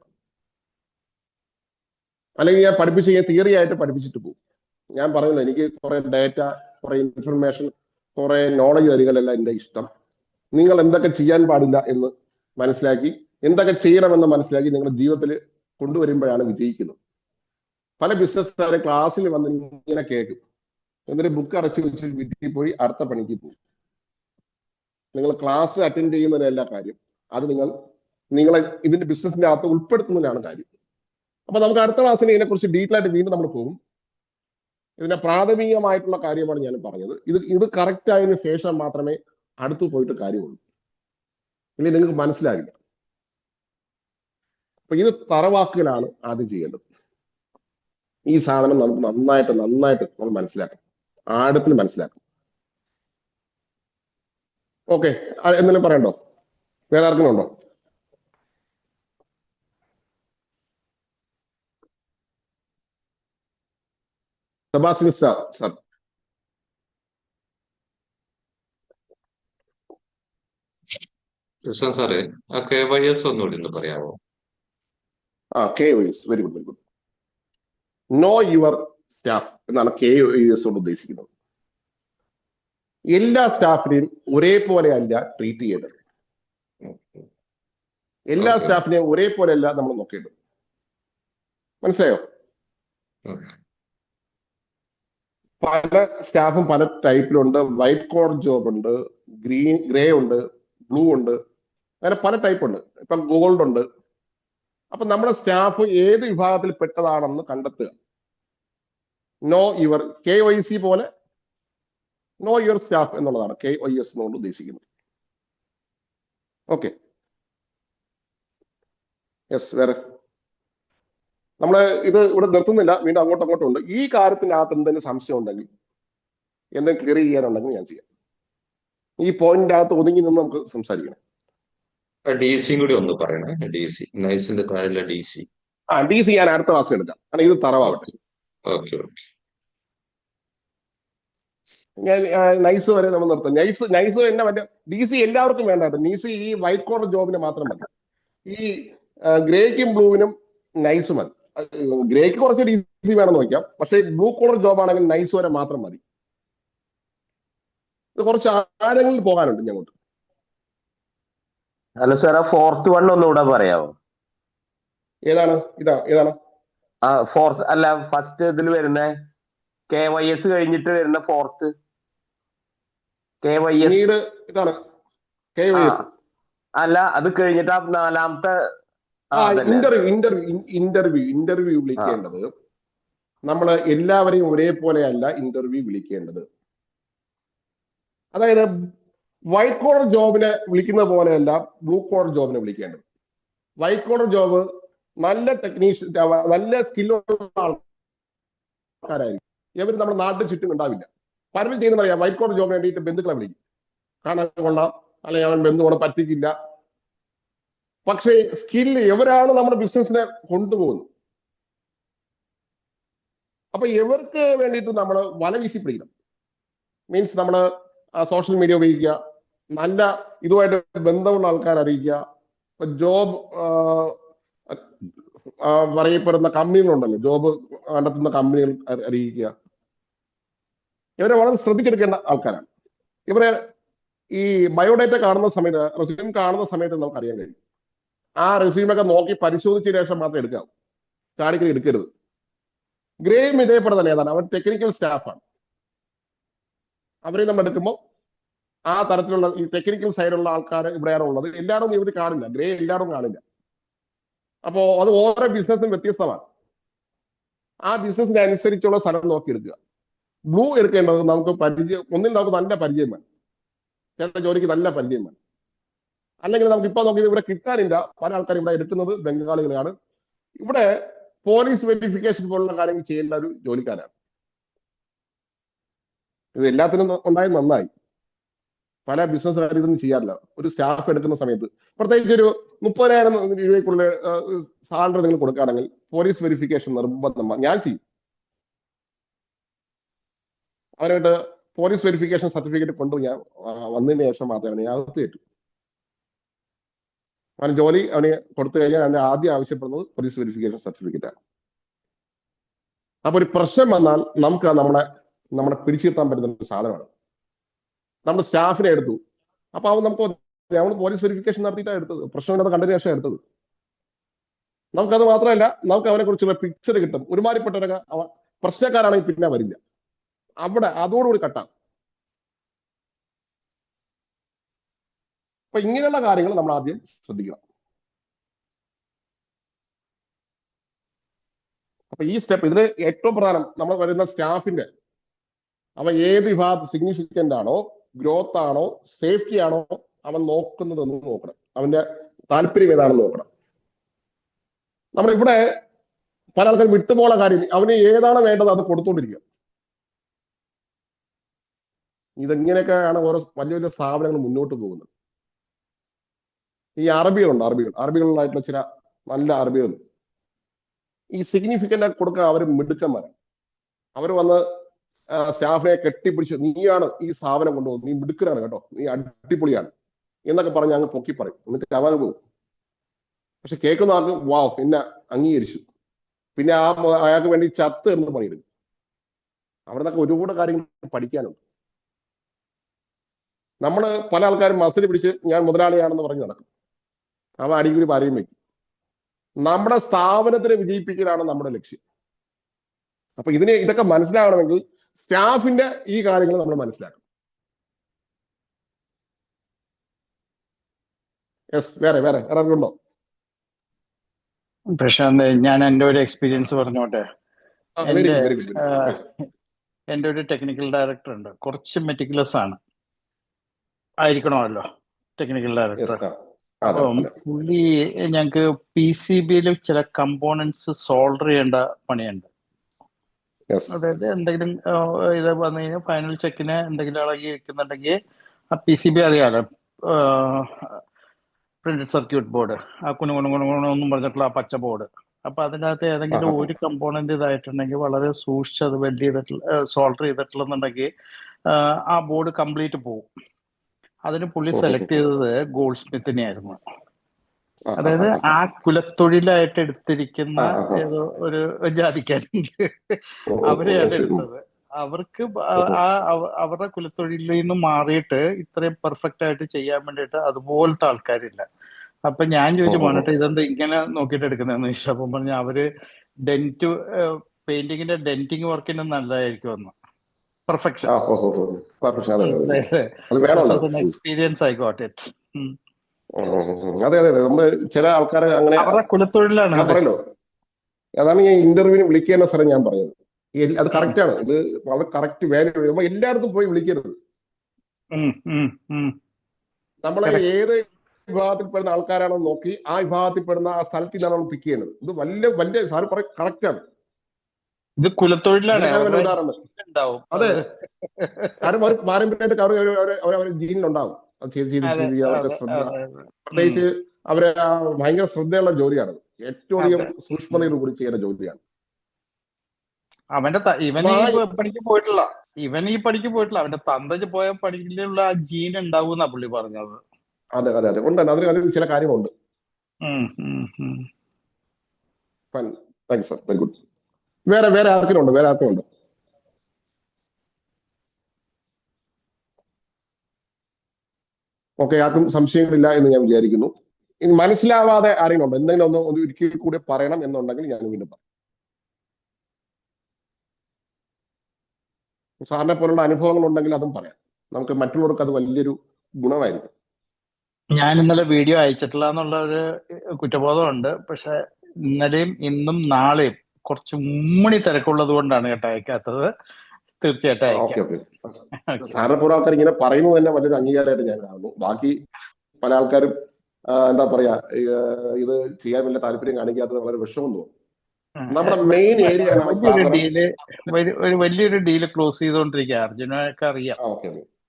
അല്ലെങ്കിൽ ഞാൻ പഠിപ്പിച്ച് ഞാൻ തിയറി ആയിട്ട് പഠിപ്പിച്ചിട്ട് പോകും. ഞാൻ പറഞ്ഞല്ലോ, എനിക്ക് കുറെ ഡേറ്റ, കുറെ ഇൻഫർമേഷൻ, കുറെ നോളജ് തരികയല്ല എന്റെ ഇഷ്ടം. നിങ്ങൾ എന്തൊക്കെ ചെയ്യാൻ പാടില്ല എന്ന് മനസ്സിലാക്കി, എന്തൊക്കെ ചെയ്യണമെന്ന് മനസ്സിലാക്കി നിങ്ങളുടെ ജീവിതത്തിൽ കൊണ്ടുവരുമ്പോഴാണ് വിജയിക്കുന്നത്. പല ബിസിനസ്സുകാരെ ക്ലാസ്സിൽ വന്ന് ഇങ്ങനെ കേൾക്കും, എന്നിട്ട് ബുക്ക് അടച്ചു വെച്ച് വീട്ടിൽ പോയി അടുത്ത പണിക്ക് പോകും. നിങ്ങൾ ക്ലാസ് അറ്റൻഡ് ചെയ്യുന്നതിനല്ല കാര്യം, അത് നിങ്ങളെ ഇതിന്റെ ബിസിനസിന്റെ അകത്ത് ഉൾപ്പെടുത്തുന്നതിനാണ് കാര്യം. അപ്പൊ നമുക്ക് അടുത്ത ക്ലാസ്സിൽ ഇതിനെക്കുറിച്ച് ഡീറ്റെയിൽ ആയിട്ട് വീണ്ടും നമ്മൾ പോകും. ഇതിന്റെ പ്രാഥമികമായിട്ടുള്ള കാര്യമാണ് ഞാൻ പറഞ്ഞത്. ഇത് കറക്റ്റ് ആയതിനു ശേഷം മാത്രമേ അടുത്ത് പോയിട്ട് കാര്യമുള്ളൂ. ഇനി നിങ്ങൾക്ക് മനസ്സിലാകില്ല. അപ്പൊ ഇത് തറവാക്കലാണ് ആദ്യം ചെയ്യേണ്ടത്. ഈ സാധനം നമുക്ക് നന്നായിട്ട് നമ്മൾ മനസ്സിലാക്കണം, ആഴത്തിൽ മനസ്സിലാക്കണം. ഓക്കെ, എന്തെങ്കിലും പറയണ്ടോ? വേറെ ആർക്കും ഉണ്ടോ? Sebastian sir. കൃഷ്ണൻ സാറേ, ആ KYS ഒന്നുകൂടി ഒന്ന് പറയാമോ? KYS, very good, very good. No your staff എന്നാണ് KYS കൊണ്ട് ഉദ്ദേശിക്കുന്നത്. എല്ലാ സ്റ്റാഫിനെയും ഒരേപോലെ അല്ല ട്രീറ്റ് ചെയ്യേണ്ടത്. എല്ലാ സ്റ്റാഫിനെയും ഒരേപോലെ അല്ല നമ്മൾ നോക്കേണ്ടത്. മനസ്സിലായോ? പല സ്റ്റാഫും പല ടൈപ്പിലുണ്ട്. വൈറ്റ് കോളർ ജോബ് ഉണ്ട്, ഗ്രേ ഉണ്ട്, ബ്ലൂ ഉണ്ട്, അങ്ങനെ പല ടൈപ്പ് ഉണ്ട്. ഇപ്പൊ ഗോൾഡ് ഉണ്ട്. അപ്പൊ നമ്മുടെ സ്റ്റാഫ് ഏത് വിഭാഗത്തിൽ പെട്ടതാണെന്ന് കണ്ടെത്തുക. നോ യുവർ KYC പോലെ നോ യുവർ സ്റ്റാഫ് എന്നുള്ളതാണ് KYS എന്നുകൊണ്ട് ഉദ്ദേശിക്കുന്നത്. Okay, yes. വേറെ നമ്മള് ഇത് ഇവിടെ നിർത്തുന്നില്ല, വീണ്ടും അങ്ങോട്ടും ഉണ്ട്. ഈ കാര്യത്തിനകത്ത് എന്തെങ്കിലും സംശയം ഉണ്ടെങ്കിൽ, എന്തെങ്കിലും ക്ലിയർ ചെയ്യാനുണ്ടെങ്കിൽ ഞാൻ ചെയ്യാം. ഈ പോയിന്റിന്റെ അകത്ത് ഒതുങ്ങി നിന്ന് നമുക്ക് സംസാരിക്കണം. DC കൂടി ഒന്ന് പറയണേ. DC നൈസിന്റെ താഴെ DC. DC ഞാൻ അടുത്ത ക്ലാസ് എടുക്കാം, കാരണം ഇത് തറവാവട്ടെ. ഓക്കെ. ഞാൻ നൈസ് വരെ നമ്മൾ നിർത്താം. നൈസ് തന്നെ മറ്റേ DC എല്ലാവർക്കും വേണ്ട. DC ഈ വൈറ്റ് കോളർ ജോബിന് മാത്രം മതി. ഈ ഗ്രേക്കും ബ്ലൂവിനും നൈസ് മതി. ഗ്രേക്ക് കുറച്ച് DC വേണമെന്ന് വയ്ക്കാം, പക്ഷെ ബ്ലൂ കോളർ ജോബ് ആണെങ്കിൽ നൈസ് വരെ മാത്രം മതി. ഇത് കുറച്ച് ആഴങ്ങളിൽ പോകാനുണ്ട് ഞങ്ങോട്ട്. ഹലോ സാർ, ഫോർത്ത് വൺ ഒന്നുകൂടെ പറയാമോ? ഏതാണ്? ഏതാണ്? ഫോർത്ത് അല്ല, ഫസ്റ്റ് ഇതിൽ വരുന്ന KYS കഴിഞ്ഞിട്ട് വരുന്ന ഫോർത്ത് KYS. പിന്നീട് ഇതാണ് ആ KYS. അല്ല, അത് കഴിഞ്ഞിട്ട് ആ നാലാമത്തെ അതല്ലേ? ഇന്റർവ്യൂ ആ വിളിക്കേണ്ടത് നമ്മൾ എല്ലാവരെയും ഒരേപോലെയല്ല ഇന്റർവ്യൂ വിളിക്കേണ്ടത്. അതായത് വൈറ്റ് കോളർ ജോബിനെ വിളിക്കുന്ന പോലെയല്ല ബ്ലൂ കോളർ ജോബിനെ വിളിക്കേണ്ടത്. വൈറ്റ് കോളർ ജോബ് നല്ല ടെക്നീഷ്യൻ, നല്ല സ്കില്ലുള്ള ആൾക്കാരായിരിക്കും. ഇവർ നമ്മുടെ നാട്ടിൽ ചുറ്റും ഉണ്ടാവില്ല. പലരും ചെയ്യുന്ന പറയാം, വൈറ്റ് കോളർ ജോബിന് വേണ്ടിയിട്ട് ബന്ധുക്കളെ വിളിക്കും, കാണാൻ കൊള്ളാം, അല്ലെങ്കിൽ അവൻ ബന്ധുക്കളെ പറ്റിക്കില്ല. പക്ഷേ സ്കില്ല് എവരാണ് നമ്മുടെ ബിസിനസിനെ കൊണ്ടുപോകുന്നത്. അപ്പൊ ഇവർക്ക് വേണ്ടിയിട്ട് നമ്മൾ വല വീശി പിടിക്കണം. മീൻസ് നമ്മൾ സോഷ്യൽ മീഡിയ ഉപയോഗിക്കുക, നല്ല ഇതുമായിട്ട് ബന്ധമുള്ള ആൾക്കാരെ അറിയിക്കുക, ജോബ് പറയപ്പെടുന്ന കമ്പനികളുണ്ടല്ലോ, ജോബ് കണ്ടെത്തുന്ന കമ്പനികൾ അറിയിക്കുക. ഇവരെ വളരെ ശ്രദ്ധിച്ചെടുക്കേണ്ട ആൾക്കാരാണ്. ഇവരെ ഈ ബയോഡേറ്റ കാണുന്ന സമയത്ത്, റെസ്യൂം കാണുന്ന സമയത്ത് നമുക്ക് അറിയാൻ കഴിയും. ആ റെസ്യൂമൊക്കെ നോക്കി പരിശോധിച്ച ശേഷം മാത്രം എടുക്കാം, ചാടിക്കറി എടുക്കരുത്. ഗ്രേയും ഇതേപോലെ തന്നെ ഏതാണ്, അവർ ടെക്നിക്കൽ സ്റ്റാഫാണ്. അവരെ നമ്മൾ എടുക്കുമ്പോൾ ആ തരത്തിലുള്ള ഈ ടെക്നിക്കൽ സൈഡുള്ള ആൾക്കാർ ഇവിടെയാണ് ഉള്ളത്. എല്ലാവരും ഇവർ കാണില്ല, ഗ്രേ എല്ലാവരും കാണില്ല. അപ്പോ അത് ഓരോ ബിസിനസ്സിനും വ്യത്യസ്തമാണ്. ആ ബിസിനസിന് അനുസരിച്ചുള്ള സ്ഥലം നോക്കി എടുക്കുക. ബ്ലൂ എടുക്കേണ്ടത് നമുക്ക് പരിചയം, ഒന്നിൽ നമുക്ക് നല്ല പരിചയം വേണം, ചില ജോലിക്ക് നല്ല പരിചയം വേണം. അല്ലെങ്കിൽ നമുക്ക് ഇപ്പൊ നോക്കി ഇവിടെ കിട്ടാനില്ല, പല ആൾക്കാരും ഇവിടെ എടുക്കുന്നത് ബംഗാളികളാണ്. ഇവിടെ പോലീസ് വെരിഫിക്കേഷൻ പോലുള്ള കാര്യങ്ങൾ ചെയ്യേണ്ട ഒരു ജോലിക്കാരാണ്. ഇത് എല്ലാത്തിനും ഉണ്ടായത് നന്നായി. പല ബിസിനസ്സുകാരും ഇതൊന്നും ചെയ്യാറില്ല. ഒരു സ്റ്റാഫ് എടുക്കുന്ന സമയത്ത് പ്രത്യേകിച്ച് ഒരു 30,000 രൂപയ്ക്കുള്ള സാലറി നിങ്ങൾ കൊടുക്കുകയാണെങ്കിൽ പോലീസ് വെരിഫിക്കേഷൻ നിർബന്ധമാണ്. ഞാൻ ചെയ്യും. അവനായിട്ട് പോലീസ് വെരിഫിക്കേഷൻ സർട്ടിഫിക്കറ്റ് കൊണ്ട് ഞാൻ വന്നതിന് ശേഷം മാത്രമേ ഞാൻ അകത്ത് കയറ്റൂ. അവന് ജോലി അവന് കൊടുത്തു കഴിഞ്ഞാൽ അവന്റെ ആദ്യം ആവശ്യപ്പെടുന്നത് പോലീസ് വെരിഫിക്കേഷൻ സർട്ടിഫിക്കറ്റ് ആണ്. അപ്പൊ ഒരു പ്രശ്നം വന്നാൽ നമുക്ക് നമ്മളെ പിടിച്ചിരുത്താൻ പറ്റുന്ന ഒരു സാധനമാണ്. നമ്മുടെ സ്റ്റാഫിനെ എടുത്തു, അപ്പൊ അവൻ നമ്മൾ പോലീസ് വെരിഫിക്കേഷൻ നടത്തിയിട്ടാണ് എടുത്തത്, പ്രശ്നമില്ലാതെ കണ്ടതിന് ശേഷം എടുത്തത്. നമുക്കത് മാത്രമല്ല, നമുക്ക് അവനെ കുറിച്ചുള്ള പിക്ചർ കിട്ടും. ഒരുമാതിരിപ്പെട്ടവരൊക്കെ പ്രശ്നക്കാരാണെങ്കിൽ പിന്നെ വരില്ല, അവിടെ അതോടുകൂടി കട്ടാം. അപ്പൊ ഇങ്ങനെയുള്ള കാര്യങ്ങൾ നമ്മൾ ആദ്യം ശ്രദ്ധിക്കണം. അപ്പൊ ഈ സ്റ്റെപ്പ് ഇതിന് ഏറ്റവും പ്രധാനം, നമ്മൾ വരുന്ന സ്റ്റാഫിന്റെ അവൻ ഏത് വിഭാഗത്ത് സിഗ്നിഫിക്കന്റ് ആണോ, ഗ്രോത്ത് ആണോ, സേഫ്റ്റി ആണോ അവൻ നോക്കുന്നതെന്ന് നോക്കണം. അവന്റെ താല്പര്യം ഏതാണെന്ന് നോക്കണം. നമ്മളിവിടെ പല ആൾക്കാർ വിട്ടുപോകുന്ന കാര്യം, അവന് ഏതാണ് വേണ്ടത് അത് കൊടുത്തോണ്ടിരിക്കുക. ഇതെങ്ങനെയൊക്കെയാണ് ഓരോ വലിയ വലിയ സ്ഥാപനങ്ങൾ മുന്നോട്ട് പോകുന്നത്. ഈ അറബികളായിട്ടുള്ള ചില നല്ല അറബികൾ ഈ സിഗ്നിഫിക്കന്റ് കൊടുക്കാൻ അവർ മിടുക്കന്മാരാണ്. അവർ വന്ന് സ്റ്റാഫിനെ കെട്ടിപ്പിടിച്ച്, നീയാണ് ഈ സ്ഥാപനം കൊണ്ടുപോകുന്നത്, നീ മിടുക്കനാണ് കേട്ടോ, നീ അടിപൊളിയാണ് എന്നൊക്കെ പറഞ്ഞ് അങ്ങ് പൊക്കി പറയും. എന്നിട്ട് അവൻ പോകും. പക്ഷെ കേൾക്കുന്ന ആൾക്ക് വാവ്, പിന്നെ അംഗീകരിച്ചു, പിന്നെ അയാൾക്ക് വേണ്ടി ചത്ത് എന്ന് പണിയെടുക്കും. അവിടെ നിന്നൊക്കെ ഒരുപാട് കാര്യങ്ങൾ പഠിക്കാനുണ്ട്. നമ്മള് പല ആൾക്കാരും മസിൽ പിടിച്ച് ഞാൻ മുതലാളിയാണെന്ന് പറഞ്ഞ് നടക്കും. അവൻ അടിക്കൂടി പാരയും വയ്ക്കും. നമ്മുടെ സ്ഥാപനത്തിനെ വിജയിപ്പിക്കലാണ് നമ്മുടെ ലക്ഷ്യം. അപ്പൊ ഇതൊക്കെ മനസ്സിലാകണമെങ്കിൽ സ്റ്റാഫിന്റെ ഈ കാര്യങ്ങൾ നമ്മൾ മനസ്സിലാക്കണം. യെസ്, വേറെ ഉണ്ടോ? പ്രശാന്ത്, ഞാൻ എൻ്റെ ഒരു എക്സ്പീരിയൻസ് പറഞ്ഞോട്ടെ. Very good. എൻ്റെ ഒരു ടെക്നിക്കൽ ഡയറക്ടർ ഉണ്ട്, കുറച്ച് മെറ്റിക്കുലസ് ആയിരിക്കണമല്ലോ ടെക്നിക്കൽ ഡയറക്ടർ. അപ്പം പുള്ളി ഞങ്ങൾക്ക് PCBയിൽ ചില കമ്പോണൻസ് സോൾഡർ ചെയ്യേണ്ട പണിയുണ്ട്. അതായത് എന്തെങ്കിലും ഇത് വന്നു കഴിഞ്ഞാൽ ഫൈനൽ ചെക്കിന് എന്തെങ്കിലും ഇളകി വെക്കുന്നുണ്ടെങ്കിൽ ആ PCB അറിയാലോ, പ്രിന്റഡ് സർക്യൂട്ട് ബോർഡ്, ആ കുണുകുണൊന്നും പറഞ്ഞിട്ടുള്ള ആ പച്ച ബോർഡ്. അപ്പൊ അതിനകത്ത് ഏതെങ്കിലും ഒരു കമ്പോണന്റ് ഇതായിട്ടുണ്ടെങ്കിൽ വളരെ സൂക്ഷിച്ച് അത് വെൽഡ് ചെയ്തിട്ടുള്ള സോൾഡർ ചെയ്തിട്ടുണ്ടെന്നുണ്ടെങ്കിൽ ആ ബോർഡ് കംപ്ലീറ്റ് പോകും. അതിന് പുള്ളി സെലക്ട് ചെയ്തത് ഗോൾഡ് സ്മിത്തിനെ ആയിരുന്നു. അതായത് ആ കുലത്തൊഴിലായിട്ട് എടുത്തിരിക്കുന്ന ഏതോ ഒരു ജാതിക്കാരുണ്ട്, അവരെയാണ് എടുത്തത്. അവർക്ക് അവരുടെ കുലത്തൊഴിലിൽ നിന്ന് മാറിയിട്ട് ഇത്രയും പെർഫെക്റ്റ് ആയിട്ട് ചെയ്യാൻ വേണ്ടിയിട്ട് അതുപോലത്തെ ആൾക്കാരില്ല. അപ്പൊ ഞാൻ ചോദിച്ചു, മോനട്ടെ ഇതെന്താ ഇങ്ങനെ നോക്കിയിട്ട് എടുക്കുന്നതെന്ന് ചോദിച്ചു. അപ്പം പറഞ്ഞ അവര് ഡെന്റ് പെയിന്റിങ്ങിന്റെ ഡെന്റിങ് വർക്കിന് നല്ലതായിരിക്കും എന്ന്. പെർഫെക്ഷൻ. പെർഫെക്ഷൻ. അതെ അതെ മനസ്സിലായില്ലേ? അത് വേണമല്ലോ. Experience I got it. അതെ അതെ അതെ നമ്മൾ ചില ആൾക്കാർ അങ്ങനെ അവരുടെ കുലത്തൊഴിലാണ് ഞാൻ അത്. പറയല്ലോ, അതാണ് ഞാൻ ഇന്റർവ്യൂവിന് വിളിക്കേണ്ട സ്ഥലം ഞാൻ പറഞ്ഞത്. അത് കറക്റ്റ് ആണ്. ഇത് അത് കറക്റ്റ് വാല്യൂ. നമ്മൾ എല്ലായിടത്തും പോയി വിളിക്കരുത്. നമ്മളെ ഏത് വിഭാഗത്തിൽപ്പെടുന്ന ആൾക്കാരാണോ നോക്കി ആ വിഭാഗത്തിൽപ്പെടുന്ന ആ സ്ഥലത്ത് നിന്നാണ് നമ്മൾ പിക്ക് ചെയ്യുന്നത്. ഇത് വലിയ വലിയ സാറ് കറക്റ്റ് ആണ്. ഇത് കുലത്തൊഴിലാണ്. ഉദാഹരണം അതെ, കാരണം അവർ പാരമ്പര്യമായിട്ട് അവരുടെ ജീനിലുണ്ടാവും. അത് ചെയ്ത് അവരുടെ ശ്രദ്ധ, പ്രത്യേകിച്ച് അവരെ ഭയങ്കര ശ്രദ്ധയുള്ള ജോലിയാണ്. ഏറ്റവും അധികം സൂക്ഷ്മതയോട് കൂടി ചെയ്യുന്ന ജോലിയാണ്. ഇവൻ ഈ പണിക്ക് പോയിട്ടില്ല. അവന്റെ തന്ത പോയ പണിയിലുള്ള ആ ജീൻ ഉണ്ടാവും എന്നാ പുള്ളി പറഞ്ഞത്. അതെ അതെ അതെ ഉണ്ട്. അതിന് ചില കാര്യങ്ങളുണ്ട്. Thank you sir, very good. വേറെ ആർക്കും ഉണ്ട്? ഓക്കെ, ആർക്കും സംശയങ്ങളില്ല എന്ന് ഞാൻ വിചാരിക്കുന്നു. ഇനി മനസ്സിലാവാതെ ആരെങ്കിലും ഉണ്ടോ? എന്തെങ്കിലും ഒന്ന് ഒരിക്കൽ കൂടി പറയണം എന്നുണ്ടെങ്കിൽ ഞാൻ വീണ്ടും പറയും. സാറിനെ പോലുള്ള അനുഭവങ്ങൾ ഉണ്ടെങ്കിൽ അതും പറയാം. നമുക്ക് മറ്റുള്ളവർക്ക് അത് വലിയൊരു ഗുണമായിരിക്കും. ഞാൻ ഇന്നലെ വീഡിയോ അയച്ചിട്ടില്ല എന്നുള്ള ഒരു കുറ്റബോധമുണ്ട്. പക്ഷെ ഇന്നലെയും ഇന്നും നാളെയും കുറച്ച് ഉമ്മണി തിരക്കുള്ളത് കൊണ്ടാണ് കേട്ടോ അയക്കാത്തത്. തീർച്ചയായിട്ടും ഓക്കെ ഓക്കെ. സാറിനെ പോലെ ആൾക്കാർ ഇങ്ങനെ പറയുന്നത് തന്നെ വലിയൊരു അംഗീകാരമായിട്ട് ഞാൻ കാണുന്നു. ബാക്കി പല ആൾക്കാരും എന്താ പറയാ, ഇത് ചെയ്യാൻ വലിയ താല്പര്യം കാണിക്കാത്തത് വളരെ വിഷമം തോന്നും. നമ്മുടെ മെയിൻ ഏരിയ വലിയൊരു ഡീല് ക്ലോസ് ചെയ്തുകൊണ്ടിരിക്കുക. അർജുനൊക്കെ അറിയാം.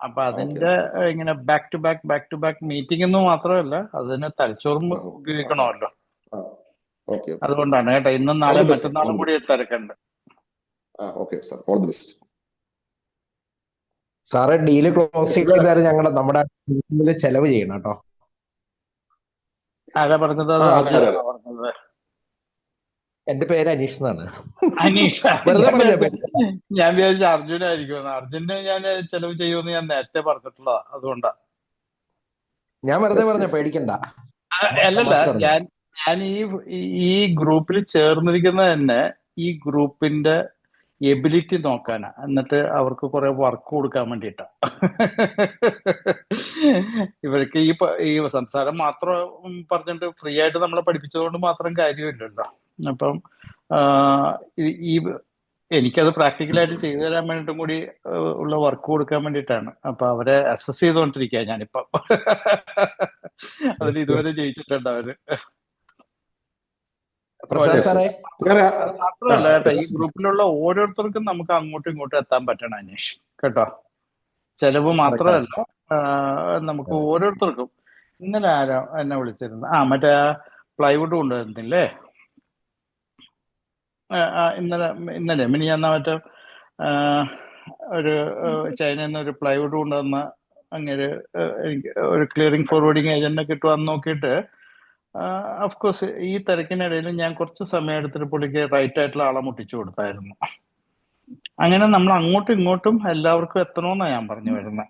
അപ്പൊ അതിന്റെ ഇങ്ങനെ ബാക്ക് ടു ബാക്ക് മീറ്റിംഗ് എന്ന് മാത്രമല്ല, അതിന് തലച്ചോറും ഉപയോഗിക്കണമല്ലോ. അതുകൊണ്ടാണ് കേട്ടോ ഇന്നും നാളെ മറ്റന്നാളും കൂടി തിരക്കുണ്ട്. സാറ് ഡീല് ക്ലോസ് ചെയ്താൽ നമ്മുടെ ചെലവ് ചെയ്യണം കേട്ടോ. ആരാ പറഞ്ഞത്? അർജുനാണോ പറഞ്ഞത്? എന്റെ പേര് അനീഷ് എന്നാണ്. അനീഷ്. ഞാൻ വിചാരിച്ച അർജുനായിരിക്കും. അർജുനെ ഞാൻ ചെലവ് ചെയ്യുമെന്ന് ഞാൻ നേരത്തെ പറഞ്ഞിട്ടുള്ളതാ. അതുകൊണ്ടാ ഞാൻ വെറുതെ പറഞ്ഞ, പേടിക്കണ്ട. അല്ലല്ല, ഞാൻ ഈ ഗ്രൂപ്പിൽ ചേർന്നിരിക്കുന്നത് തന്നെ ഈ ഗ്രൂപ്പിന്റെ എബിലിറ്റി നോക്കാനാ. എന്നിട്ട് അവർക്ക് കുറെ വർക്ക് കൊടുക്കാൻ വേണ്ടിയിട്ടാ. ഇവർക്ക് ഈ സംസാരം മാത്രം പറഞ്ഞിട്ട് ഫ്രീ ആയിട്ട് നമ്മളെ പഠിപ്പിച്ചതുകൊണ്ട് മാത്രം കാര്യമില്ലല്ലോ. അപ്പം എനിക്കത് പ്രാക്ടിക്കലായിട്ട് ചെയ്തു തരാൻ വേണ്ടിയിട്ടും കൂടി ഉള്ള വർക്ക് കൊടുക്കാൻ വേണ്ടിയിട്ടാണ്. അപ്പൊ അവരെ അസസ് ചെയ്തുകൊണ്ടിരിക്കുക ഞാനിപ്പം. അതിൽ ഇതുവരെ ജയിച്ചിട്ടുണ്ട് അവര്. മാത്രമല്ല കേട്ടോ, ഈ ഗ്രൂപ്പിലുള്ള ഓരോരുത്തർക്കും നമുക്ക് അങ്ങോട്ടും ഇങ്ങോട്ടും എത്താൻ പറ്റണം അനീഷ് കേട്ടോ. ചെലവ് മാത്രമല്ല, നമുക്ക് ഓരോരുത്തർക്കും. ഇന്നലെ ആരോ എന്നെ വിളിച്ചിരുന്നു, മറ്റേ പ്ലൈവുഡ് കൊണ്ടുവരുന്നില്ലേ? ഇന്നലെ മിനിഞ്ഞാന്ന മറ്റേ ഒരു ചൈനയിൽ നിന്ന് ഒരു പ്ലൈവുഡ് കൊണ്ടുവന്ന അങ്ങനെ ഒരു ക്ലിയറിംഗ് ഫോർവേഡിങ് ഏജന്റിനെ കിട്ടുവാന്ന് നോക്കിയിട്ട്, അഫ്കോഴ്സ് ഈ തിരക്കിനിടയിൽ ഞാൻ കുറച്ച് സമയം എടുത്തിട്ട് പുള്ളിക്ക് റൈറ്റ് ആയിട്ടുള്ള ആളെ മുട്ടിച്ചു കൊടുത്തായിരുന്നു. അങ്ങനെ നമ്മൾ അങ്ങോട്ടും ഇങ്ങോട്ടും എല്ലാവർക്കും എത്തണമെന്നാണ് ഞാൻ പറഞ്ഞു വരുന്നത്.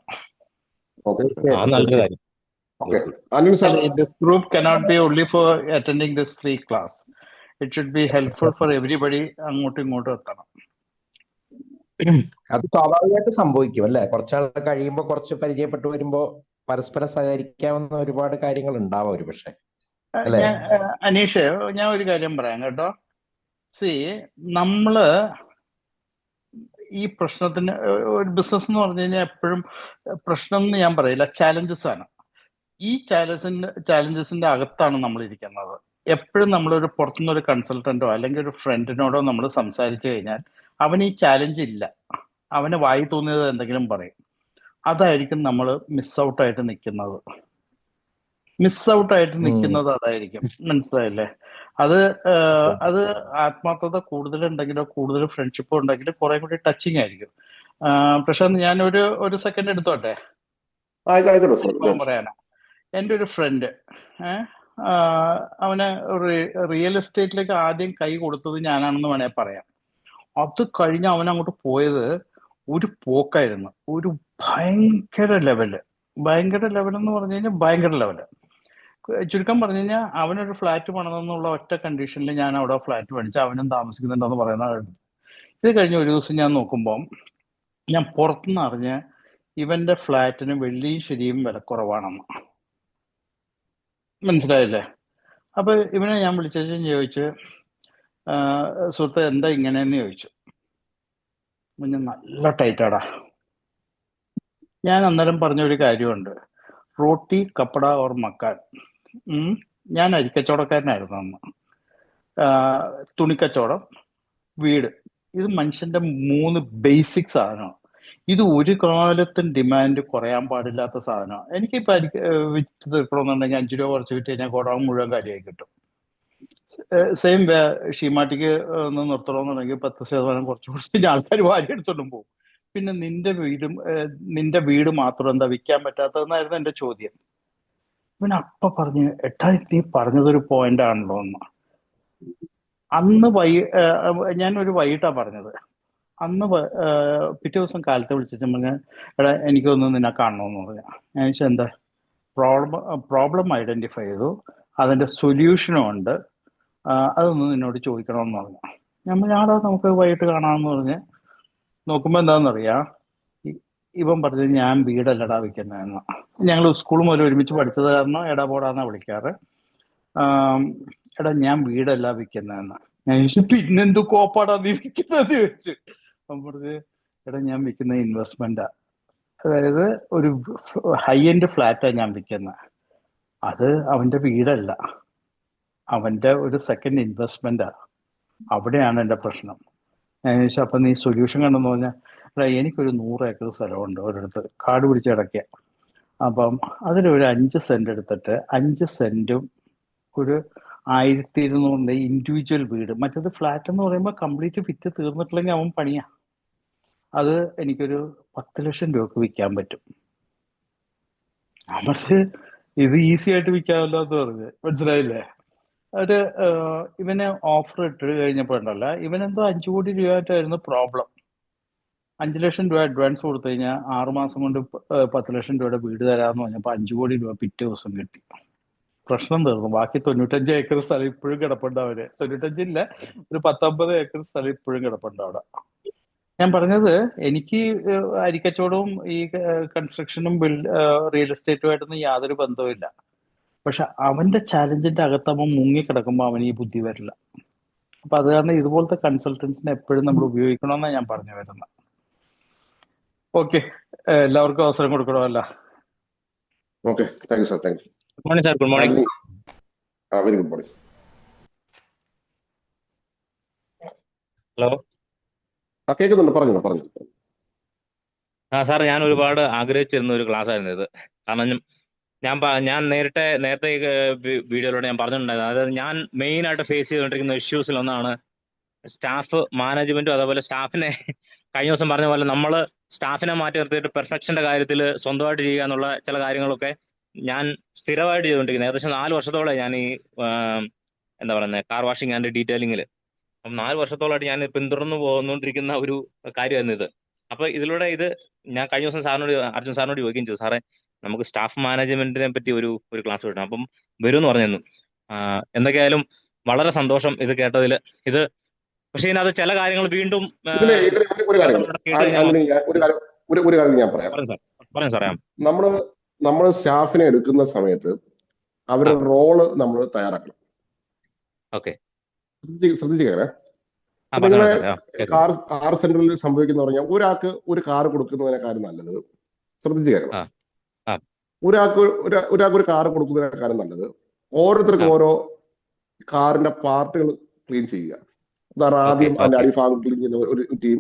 This group cannot be only for attending this free class. It should be helpful for everybody. അങ്ങോട്ടും ഇങ്ങോട്ടും എത്തണം. അത് സ്വാഭാവികമായിട്ട് സംഭവിക്കും അല്ലെ? കുറച്ചാൾ കഴിയുമ്പോൾ, കുറച്ച് പരിചയപ്പെട്ടു വരുമ്പോ പരസ്പരം സഹകരിക്കാവുന്ന ഒരുപാട് കാര്യങ്ങൾ ഉണ്ടാവാം ഒരു പക്ഷെ. അനീഷ്, ഞാൻ ഒരു കാര്യം പറയാം കേട്ടോ. നമ്മള് ഈ പ്രശ്നത്തിന്, ഒരു ബിസിനസ് എന്ന് പറഞ്ഞു കഴിഞ്ഞാൽ എപ്പോഴും പ്രശ്നം എന്ന് ഞാൻ പറയില്ല, ചാലഞ്ചസ് ആണ്. ഈ ചാലഞ്ചസിന്റെ അകത്താണ് നമ്മൾ ഇരിക്കുന്നത്. എപ്പോഴും നമ്മളൊരു പുറത്തുനിന്നൊരു കൺസൾട്ടന്റോ അല്ലെങ്കിൽ ഒരു ഫ്രണ്ടിനോടോ നമ്മൾ സംസാരിച്ചു കഴിഞ്ഞാൽ അവന് ഈ ചാലഞ്ച് ഇല്ല, അവന് വായി തോന്നിയത് എന്തെങ്കിലും പറയും. അതായിരിക്കും നമ്മൾ മിസ് ഔട്ടായിട്ട് നിൽക്കുന്നത്. അതായിരിക്കും. മനസ്സിലായില്ലേ? അത് ആത്മാർത്ഥത കൂടുതലുണ്ടെങ്കിലോ കൂടുതൽ ഫ്രണ്ട്ഷിപ്പ് ഉണ്ടെങ്കിലോ കുറെ കൂടി ടച്ചിങ് ആയിരിക്കും. പക്ഷെ ഞാൻ ഒരു സെക്കൻഡ് എടുത്തോട്ടെ പറയാനാ. എൻ്റെ ഒരു ഫ്രണ്ട്, അവന് റിയൽ എസ്റ്റേറ്റിലേക്ക് ആദ്യം കൈ കൊടുത്തത് ഞാനാണെന്ന് വേണേ പറയാം. അത് കഴിഞ്ഞ് അവൻ അങ്ങോട്ട് പോയത് ഒരു പോക്കായിരുന്നു. ഒരു ഭയങ്കര ലെവല് എന്ന് പറഞ്ഞു കഴിഞ്ഞാൽ ഭയങ്കര ലെവല്. ചുരുക്കം പറഞ്ഞു കഴിഞ്ഞാൽ അവനൊരു ഫ്ലാറ്റ് പണിതെന്നുള്ള ഒറ്റ കണ്ടീഷനിൽ ഞാൻ അവിടെ ഫ്ലാറ്റ് പണിച്ച് അവനും താമസിക്കുന്നുണ്ടെന്ന് പറയുന്നത്. ഇത് കഴിഞ്ഞ് ഒരു ദിവസം ഞാൻ നോക്കുമ്പം ഞാൻ പുറത്തുനിന്ന് അറിഞ്ഞ് ഇവന്റെ ഫ്ലാറ്റിന് വെള്ളിയും ശരിയും വിലക്കുറവാണെന്ന്. മനസ്സിലായില്ലേ? അപ്പൊ ഇവനെ ഞാൻ വിളിച്ചു ചോദിച്ചു, സുഹൃത്ത് എന്താ ഇങ്ങനെയെന്ന് ചോദിച്ചു. ഞാൻ നല്ല ടൈറ്റാടാ. ഞാൻ അന്നേരം പറഞ്ഞ ഒരു കാര്യമുണ്ട്, റോട്ടി കപ്പട ഓർ മക്കാൻ. ഞാൻ അരിക്കച്ചവടക്കാരനായിരുന്നു അന്ന്. തുണിക്കച്ചവടം, വീട്, ഇത് മനുഷ്യന്റെ 3 ബേസിക് സാധനമാണ്. ഇത് ഒരു കാലത്തും ഡിമാൻഡ് കുറയാൻ പാടില്ലാത്ത സാധനമാണ്. എനിക്കിപ്പോൾ വിറ്റ് തീർക്കണമെന്നുണ്ടെങ്കിൽ 5 രൂപ കുറച്ച് വിറ്റ് കഴിഞ്ഞാൽ ഗോഡൗൺ മുഴുവൻ കാര്യമായി കിട്ടും. സെയിം ഷീമാറ്റിക്ക് ഒന്ന് നിർത്തണമെന്നുണ്ടെങ്കിൽ 10% കുറച്ച് ആൾക്കാർ വാരി എടുത്തോണ്ടും പോകും. പിന്നെ നിന്റെ വീട് മാത്രം എന്താ വിൽക്കാൻ പറ്റാത്തതെന്നായിരുന്നു എൻ്റെ ചോദ്യം. പിന്നെ അപ്പ പറഞ്ഞു, എട്ടാ നീ പറഞ്ഞതൊരു പോയിന്റ് ആണല്ലോ എന്ന്. അന്ന് ഞാനൊരു വൈകിട്ടാ പറഞ്ഞത്. അന്ന് പിറ്റേ ദിവസം കാലത്ത് വിളിച്ചിട്ട് പറഞ്ഞ, എടാ എനിക്കൊന്ന് നിന്നെ കാണണമെന്ന് പറഞ്ഞു. ഞാൻ ചോദിച്ചാൽ എന്താ പ്രോബ്ലം ഐഡന്റിഫൈ ചെയ്തു, അതിന്റെ സൊല്യൂഷനും ഉണ്ട്, അതൊന്ന് നിന്നോട് ചോദിക്കണമെന്ന് പറഞ്ഞു. ഞാടാ നമുക്ക് വൈകിട്ട് കാണാമെന്ന് പറഞ്ഞ് നോക്കുമ്പോൾ എന്താണെന്നറിയാം, ഇവൻ പറഞ്ഞത് ഞാൻ വീടല്ലടാ വിൽക്കുന്നതെന്ന്. ഞങ്ങൾ സ്കൂൾ മുതൽ ഒരുമിച്ച് പഠിച്ചത് കാരണം എടാ പോടാന്നാ വിളിക്കാറ്. എടാ ഞാൻ വീടല്ല വിൽക്കുന്നതെന്ന്. ഞാൻ ചോദിച്ചു പിന്നെന്ത് കോപ്പാടാ നീ വിൽക്കുന്നതെന്ന് ചോദിച്ചു. അവൻ പറഞ്ഞത്, എടാ ഞാൻ വിൽക്കുന്ന ഇൻവെസ്റ്റ്മെന്റാ, അതായത് ഒരു ഹൈ എൻഡ് ഫ്ലാറ്റാ ഞാൻ വിൽക്കുന്നത്. അത് അവന്റെ വീടല്ല, അവന്റെ ഒരു സെക്കൻഡ് ഇൻവെസ്റ്റ്മെന്റാ. അവിടെയാണ് എൻ്റെ പ്രശ്നം. ഞാൻ ചോദിച്ചു അപ്പൊ നീ സൊല്യൂഷൻ കണ്ടെന്ന് പറഞ്ഞാൽ, എനിക്കൊരു 100 ഏക്കർ സ്ഥലമുണ്ട് ഒരിടത്ത്, കാട് പിടിച്ച് കിടക്കുക. അപ്പം അതിലൊരു 5 സെന്റ് എടുത്തിട്ട് 5 സെന്റും ഒരു 1200 ഇൻഡിവിജ്വൽ വീട്. മറ്റേത് ഫ്ലാറ്റ് എന്ന് പറയുമ്പോൾ കംപ്ലീറ്റ് വിറ്റ് തീർന്നിട്ടില്ലെങ്കിൽ അവൻ പണിയാ. അത് എനിക്കൊരു 10 ലക്ഷം രൂപക്ക് വിൽക്കാൻ പറ്റും. പക്ഷേ ഇത് ഈസി ആയിട്ട് വിൽക്കാമല്ലോ എന്ന് പറഞ്ഞ്. മനസ്സിലായില്ലേ? ഒരു ഇവന് ഓഫർ ഇട്ട് കഴിഞ്ഞപ്പോൾ ഉണ്ടല്ല, ഇവനെന്തോ 5 കോടി രൂപയായിട്ടായിരുന്നു പ്രോബ്ലം. 5 ലക്ഷം രൂപ അഡ്വാൻസ് കൊടുത്തു കഴിഞ്ഞാൽ 6 മാസം കൊണ്ട് 10 ലക്ഷം രൂപയുടെ വീട് തരാമെന്ന് പറഞ്ഞപ്പോൾ 5 കോടി രൂപ പിറ്റേ ദിവസം കിട്ടി. പ്രശ്നം തീർന്നു. ബാക്കി 95 ഏക്കർ സ്ഥലം ഇപ്പോഴും കിടപ്പുണ്ട് അവര്. 95 ഇല്ല, ഒരു 19 ഏക്കർ സ്ഥലം ഇപ്പോഴും കിടപ്പുണ്ട് അവിടെ. ഞാൻ പറഞ്ഞത്, എനിക്ക് അരിക്കച്ചവടവും ഈ കൺസ്ട്രക്ഷനും റിയൽ എസ്റ്റേറ്റുമായിട്ടൊന്നും യാതൊരു ബന്ധവുമില്ല. പക്ഷെ അവന്റെ ചാലഞ്ചിന്റെ അകത്ത് അവൻ മുങ്ങിക്കിടക്കുമ്പോൾ അവന് ഈ ബുദ്ധി വരില്ല. അപ്പൊ അത് കാരണം ഇതുപോലത്തെ കൺസൾട്ടൻസിനെ എപ്പോഴും നമ്മൾ ഉപയോഗിക്കണമെന്നാണ് ഞാൻ പറഞ്ഞു വരുന്നത്. ഓക്കെ, എല്ലാവർക്കും അവസരം കൊടുക്കണമല്ല. Okay, thank you sir. Thank you. Good morning sir. Good morning. Very good morning. Hello. കേൾക്കുന്നുണ്ട്, പറഞ്ഞു. സാർ, ഞാൻ ഒരുപാട് ആഗ്രഹിച്ചിരുന്ന ഒരു ക്ലാസ് ആയിരുന്നു ഇത്. കാരണം ഞാൻ നേരത്തെ ഈ വീഡിയോയിലൂടെ ഞാൻ പറഞ്ഞിട്ടുണ്ടായിരുന്നു, അതായത് ഞാൻ മെയിൻ ആയിട്ട് ഫേസ് ചെയ്തുകൊണ്ടിരിക്കുന്ന ഇഷ്യൂസിൽ ഒന്നാണ് സ്റ്റാഫ് മാനേജ്മെന്റും. അതേപോലെ സ്റ്റാഫിനെ കഴിഞ്ഞ ദിവസം പറഞ്ഞ പോലെ നമ്മൾ സ്റ്റാഫിനെ മാറ്റി നിർത്തിയിട്ട് പെർഫെക്ഷന്റെ കാര്യത്തിൽ സ്വന്തമായിട്ട് ചെയ്യുക എന്നുള്ള ചില കാര്യങ്ങളൊക്കെ ഞാൻ സ്ഥിരമായിട്ട് ചെയ്തുകൊണ്ടിരിക്കുന്നത്. ഏകദേശം 4 വർഷത്തോളം ഞാൻ ഈ എന്താ പറയുന്നത് കാർ വാഷിംഗ് ആൻഡ് ഡീറ്റെയിലിംഗിൽ 4 വർഷത്തോളമായിട്ട് ഞാൻ പിന്തുടർന്നു പോന്നുകൊണ്ടിരിക്കുന്ന ഒരു കാര്യമായിരുന്നു ഇത്. അപ്പൊ ഇതിലൂടെ ഞാൻ കഴിഞ്ഞ ദിവസം അർജുൻ സാറിനോട് ചോദിക്കുകയും ചെയ്തു, സാറേ നമുക്ക് സ്റ്റാഫ് മാനേജ്മെന്റിനെ പറ്റി ഒരു ക്ലാസ് കിട്ടണം, അപ്പം വരുമെന്ന് പറഞ്ഞിരുന്നു. എന്തൊക്കെയായാലും വളരെ സന്തോഷം ഇത് കേട്ടതിൽ. പക്ഷെ ഇതിനകത്ത് ചില കാര്യങ്ങൾ വീണ്ടും ഒരു കാര്യം ഞാൻ പറയാം. പറയാം സാറേ. നമ്മൾ സ്റ്റാഫിനെ എടുക്കുന്ന സമയത്ത് അവരുടെ റോള് നമ്മൾ തയ്യാറാക്കണം. ഓക്കെ, ശ്രദ്ധിച്ചേക്കണേ. നിങ്ങളെ കാർ സെന്ററിൽ സംഭവിക്കുന്ന പറഞ്ഞാൽ ഒരാൾക്ക് ഒരു കാർ കൊടുക്കുന്നതിനേക്കാളും നല്ലത്, ശ്രദ്ധിച്ചു കേൾക്കണം, ഒരാൾക്ക് ഒരു കാർ കൊടുക്കുന്നതിനേക്കാളും നല്ലത് ഓരോരുത്തർക്കും ഓരോ കാറിന്റെ പാർട്ടുകൾ ക്ലീൻ ചെയ്യുക. ഉദാഹരണം, ആദ്യം അതിന്റെ അടിഭാഗം ക്ലീൻ ചെയ്യുന്ന ഒരു ടീം,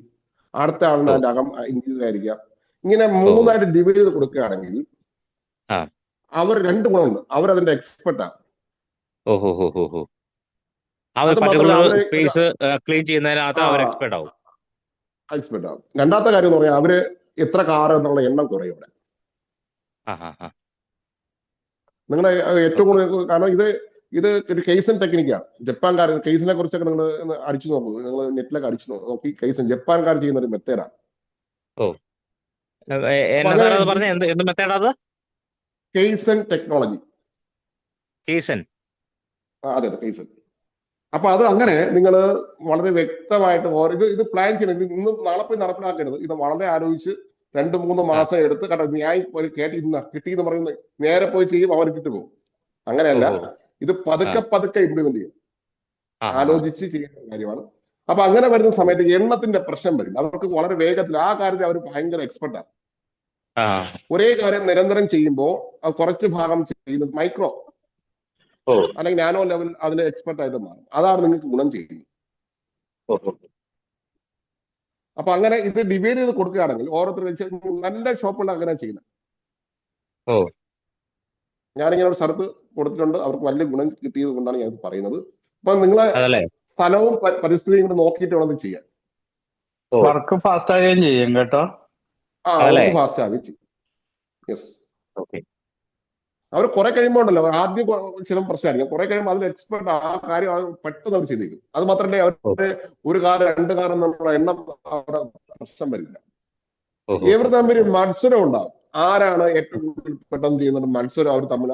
അടുത്ത ആളിന് അതിന്റെ അകം ഇന്റീരിയർ ആയിരിക്കാം. ഇങ്ങനെ 3 ഡിവൈഡ് ചെയ്ത് കൊടുക്കുകയാണെങ്കിൽ അവർ 2 ഗുണമുണ്ട്. അവരതിന്റെ എക്സ്പെർട്ടാണ്. എക്സ്പെർട്ട് ആവും. രണ്ടാമത്തെ കാര്യം എന്ന് പറഞ്ഞാൽ അവര് എത്ര കാർ എന്നുള്ള എണ്ണം കുറയും ഇവിടെ. നിങ്ങളെ ഏറ്റവും കൂടുതൽ, കാരണം ഇത് ഒരു കേസൻ ടെക്നിക്കാണ്. ജപ്പാൻകാർ കേസിനെ കുറിച്ചൊക്കെ നിങ്ങൾ അടിച്ചു നോക്കൂ, നിങ്ങൾ നെറ്റിലൊക്കെ അടിച്ചു നോക്കി. കേസൻ ജപ്പാൻകാർ ചെയ്യുന്ന ഒരു മെത്തേഡാണ്. കേസൻ ടെക്നോളജി. കേസൻ. അതെ, കേസൻ. അപ്പൊ അത് അങ്ങനെ നിങ്ങൾ വളരെ വ്യക്തമായിട്ട് ഇത് പ്ലാൻ ചെയ്യണം. ഇത് ഇന്ന് നാളെ പോയി നടപ്പിലാക്കരുത്. ഇത് വളരെ ആലോചിച്ച് 2-3 മാസം എടുത്ത് കാരണം ഞാൻ ഒരു കിട്ടിയെന്ന് പറയുന്നത് നേരെ പോയി ചെയ്യും, അവർ കിട്ടു പോകും. അങ്ങനെയല്ല, ഇത് പതുക്കെ പതുക്കെ ഇംപ്ലിമെന്റ് ചെയ്യും, ആലോചിച്ച് ചെയ്യുന്ന കാര്യമാണ്. അപ്പൊ അങ്ങനെ വരുന്ന സമയത്ത് എണ്ണത്തിന്റെ പ്രശ്നം വരും. അവർക്ക് വളരെ വേഗത്തിൽ ആ കാര്യത്തിൽ അവർ ഭയങ്കര എക്സ്പെർട്ടാണ്. ഒരേ കാര്യം നിരന്തരം ചെയ്യുമ്പോൾ അത് കുറച്ച് ഭാഗം ചെയ്യുന്നത് മൈക്രോ അല്ലെങ്കിൽ നാനോ ലെവൽ അതിന് എക്സ്പെർട്ട് ആയിട്ട് മാറും. അതാണ് നിങ്ങൾക്ക് ഗുണം ചെയ്യുന്നത്. അപ്പൊ അങ്ങനെ ഇത് ഡിവൈഡ് ചെയ്ത് കൊടുക്കുകയാണെങ്കിൽ ഓരോരുത്തർ നല്ല ഷോപ്പുകൾ അങ്ങനെ ചെയ്യുന്നത്. ഞാനിങ്ങനെ ഒരു സ്ഥലത്ത് കൊടുത്തിട്ടുണ്ട്, അവർക്ക് വലിയ ഗുണം കിട്ടിയത് കൊണ്ടാണ് ഞാൻ പറയുന്നത്. അപ്പൊ നിങ്ങളെ സ്ഥലവും പരിസ്ഥിതിയും കൂടെ നോക്കിയിട്ട് വേണം ഇത് ചെയ്യാൻ. വർക്ക് ഫാസ്റ്റ് ആകുകയും ചെയ്യും കേട്ടോ. അവർക്ക് ഫാസ്റ്റ് ആവുകയും ചെയ്യും. യെസ്. അവർ കുറെ കഴിയുമ്പോൾ ഉണ്ടല്ലോ, ആദ്യം ചില പ്രശ്നമായിരിക്കും, കുറെ കഴിയുമ്പോൾ അതിൽ എക്സ്പെർട്ട് ആ കാര്യം പെട്ടെന്ന് അവർ ചെയ്തേക്കും. അത് മാത്രമല്ല അവരുടെ ഒരു കാർ 2 കാർ എന്നുള്ള എണ്ണം അവിടെ പ്രശ്നം വരില്ല. ഇവർ തമ്മിൽ മത്സരം ഉണ്ടാവും, ആരാണ് ഏറ്റവും കൂടുതൽ പെട്ടെന്ന് ചെയ്യുന്നത് മത്സരം അവർ തമ്മിൽ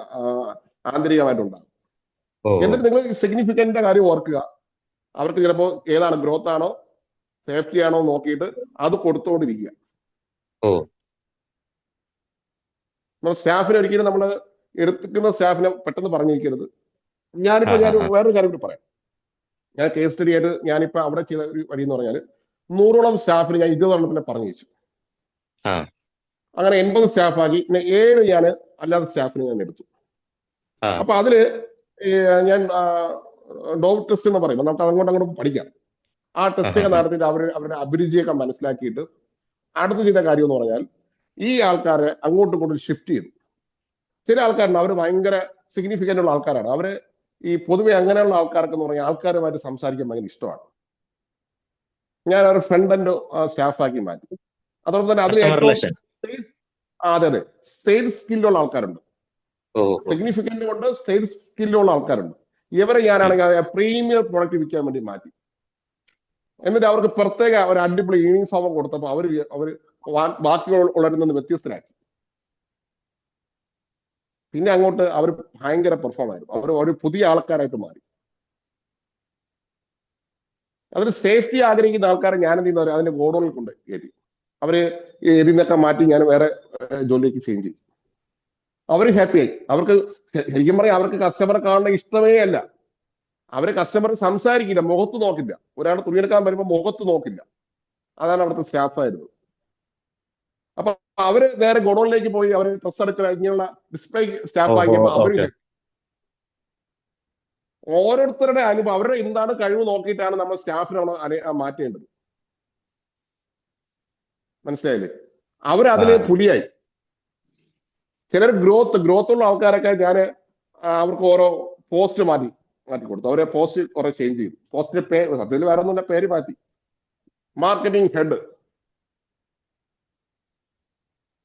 ആന്തരികമായിട്ടുണ്ടാകും. എന്നിട്ട് നിങ്ങൾ സിഗ്നിഫിക്കന്റിന്റെ കാര്യം ഓർക്കുക. അവർക്ക് ചിലപ്പോൾ ഏതാണ് ഗ്രോത്ത് ആണോ സേഫ്റ്റി ആണോ നോക്കിയിട്ട് അത് കൊടുത്തുകൊണ്ടിരിക്കുക. നമ്മൾ സ്റ്റാഫിനെ ഒരിക്കലും നമ്മൾ എടുക്കുന്ന സ്റ്റാഫിനെ പെട്ടെന്ന് പറഞ്ഞിരിക്കരുത്. ഞാൻ വേറൊരു കാര്യം കൂടി പറയാം. ഞാൻ കേസ് സ്റ്റഡി ആയിട്ട് ഞാനിപ്പോ അവിടെ ചെയ്ത ഒരു വഴി എന്ന് പറഞ്ഞാൽ 100ഓളം സ്റ്റാഫിന് ഞാൻ 20 എണ്ണത്തിനെ പറഞ്ഞു വെച്ചു. അങ്ങനെ 80 സ്റ്റാഫാക്കി. പിന്നെ 7 ഞാൻ അല്ലാതെ സ്റ്റാഫിന് ഞാൻ എടുത്തു. അപ്പൊ അതില് ഞാൻ ഡോവ് ടെസ്റ്റ് എന്ന് പറയുമ്പോൾ നമുക്ക് അങ്ങോട്ട് പഠിക്കാം. ആ ടെസ്റ്റൊക്കെ നടത്തിയിട്ട് അവരുടെ അഭിരുചിയൊക്കെ മനസ്സിലാക്കിയിട്ട് അടുത്ത് ചെയ്ത കാര്യം എന്ന് പറഞ്ഞാൽ ഈ ആൾക്കാരെ അങ്ങോട്ടും ഇങ്ങോട്ടും ഷിഫ്റ്റ് ചെയ്തു. ചില ആൾക്കാരുണ്ട്, അവർ ഭയങ്കര സിഗ്നിഫിക്കന്റ് ഉള്ള ആൾക്കാരാണ്. അവര് ഈ പൊതുവെ അങ്ങനെയുള്ള ആൾക്കാർക്ക് എന്ന് പറഞ്ഞാൽ ആൾക്കാരുമായിട്ട് സംസാരിക്കാൻ ഭയങ്കര ഇഷ്ടമാണ്. ഞാൻ ഒരു ഫ്രണ്ട് ആൻഡ് സ്റ്റാഫാക്കി മാറ്റി. അതോടൊപ്പം തന്നെ അതിന് അതെ സെയിൽസ് സ്കില്ലുള്ള ആൾക്കാരുണ്ട്, സിഗ്നിഫിക്കന്റ് കൊണ്ട് സെയിൽസ് സ്കില്ലുള്ള ആൾക്കാരുണ്ട്. ഇവരെ ഞാനാണെങ്കിൽ പ്രീമിയർ പ്രോഡക്റ്റ് വിൽക്കാൻ വേണ്ടി മാറ്റി. എന്നിട്ട് അവർക്ക് പ്രത്യേക ഒരു അടിപൊളി യൂണിഫോം കൊടുത്തപ്പോൾ അവർ ബാക്കിയുള്ളവരിൽ നിന്ന് വ്യത്യസ്തരാക്കി. പിന്നെ അങ്ങോട്ട് അവർ ഭയങ്കര പെർഫോം ആയിരുന്നു. അവർ ഒരു പുതിയ ആൾക്കാരായിട്ട് മാറി. അതിൽ സേഫ്റ്റി ആഗ്രഹിക്കുന്ന ആൾക്കാരെ ഞാൻ എന്ത് ചെയ്യുന്ന അതിന്റെ ഗോഡൌണിൽ കൊണ്ട് കയറ്റി അവര് ഇതിൽ നിന്നൊക്കെ മാറ്റി ഞാൻ വേറെ ജോലിക്ക് ചേഞ്ച് ചെയ്യും. അവർ ഹാപ്പിയായി. അവർക്ക് ശരിക്കും പറയാം, അവർക്ക് കസ്റ്റമറെ കാണുന്ന ഇഷ്ടമേ അല്ല. അവര് കസ്റ്റമർ സംസാരിക്കില്ല, മുഖത്ത് നോക്കില്ല. ഒരാൾ തുണിയെടുക്കാൻ വരുമ്പോൾ മുഖത്ത് നോക്കില്ല. അതാണ് അവിടുത്തെ സ്റ്റാഫായിരുന്നു. അപ്പൊ അവര് നേരെ ഗോഡൌണിലേക്ക് പോയി അവര് ഡ്രസ് എടുക്കുക, ഇങ്ങനെയുള്ള ഡിസ്പ്ലേ സ്റ്റാഫ് ആക്കിയപ്പോ അവര് ഓരോരുത്തരുടെ അനുഭവം അവരുടെ എന്താണ് കഴിവ് നോക്കിയിട്ടാണ് നമ്മൾ സ്റ്റാഫിനാണ് മാറ്റേണ്ടത്. മനസ്സിലായില്ലേ? അവരതില് പുലിയായി. ചിലർ ഗ്രോത്തുള്ള ആൾക്കാരൊക്കെ ഞാൻ അവർക്ക് ഓരോ പോസ്റ്റ് മാറ്റി കൊടുത്തു. അവരെ പോസ്റ്റ് കുറെ ചേഞ്ച് ചെയ്തു. പോസ്റ്റിന്റെ പേര് സത്യത്തിൽ വേറെ ഒന്നും പേര് മാറ്റി. മാർക്കറ്റിംഗ് ഹെഡ്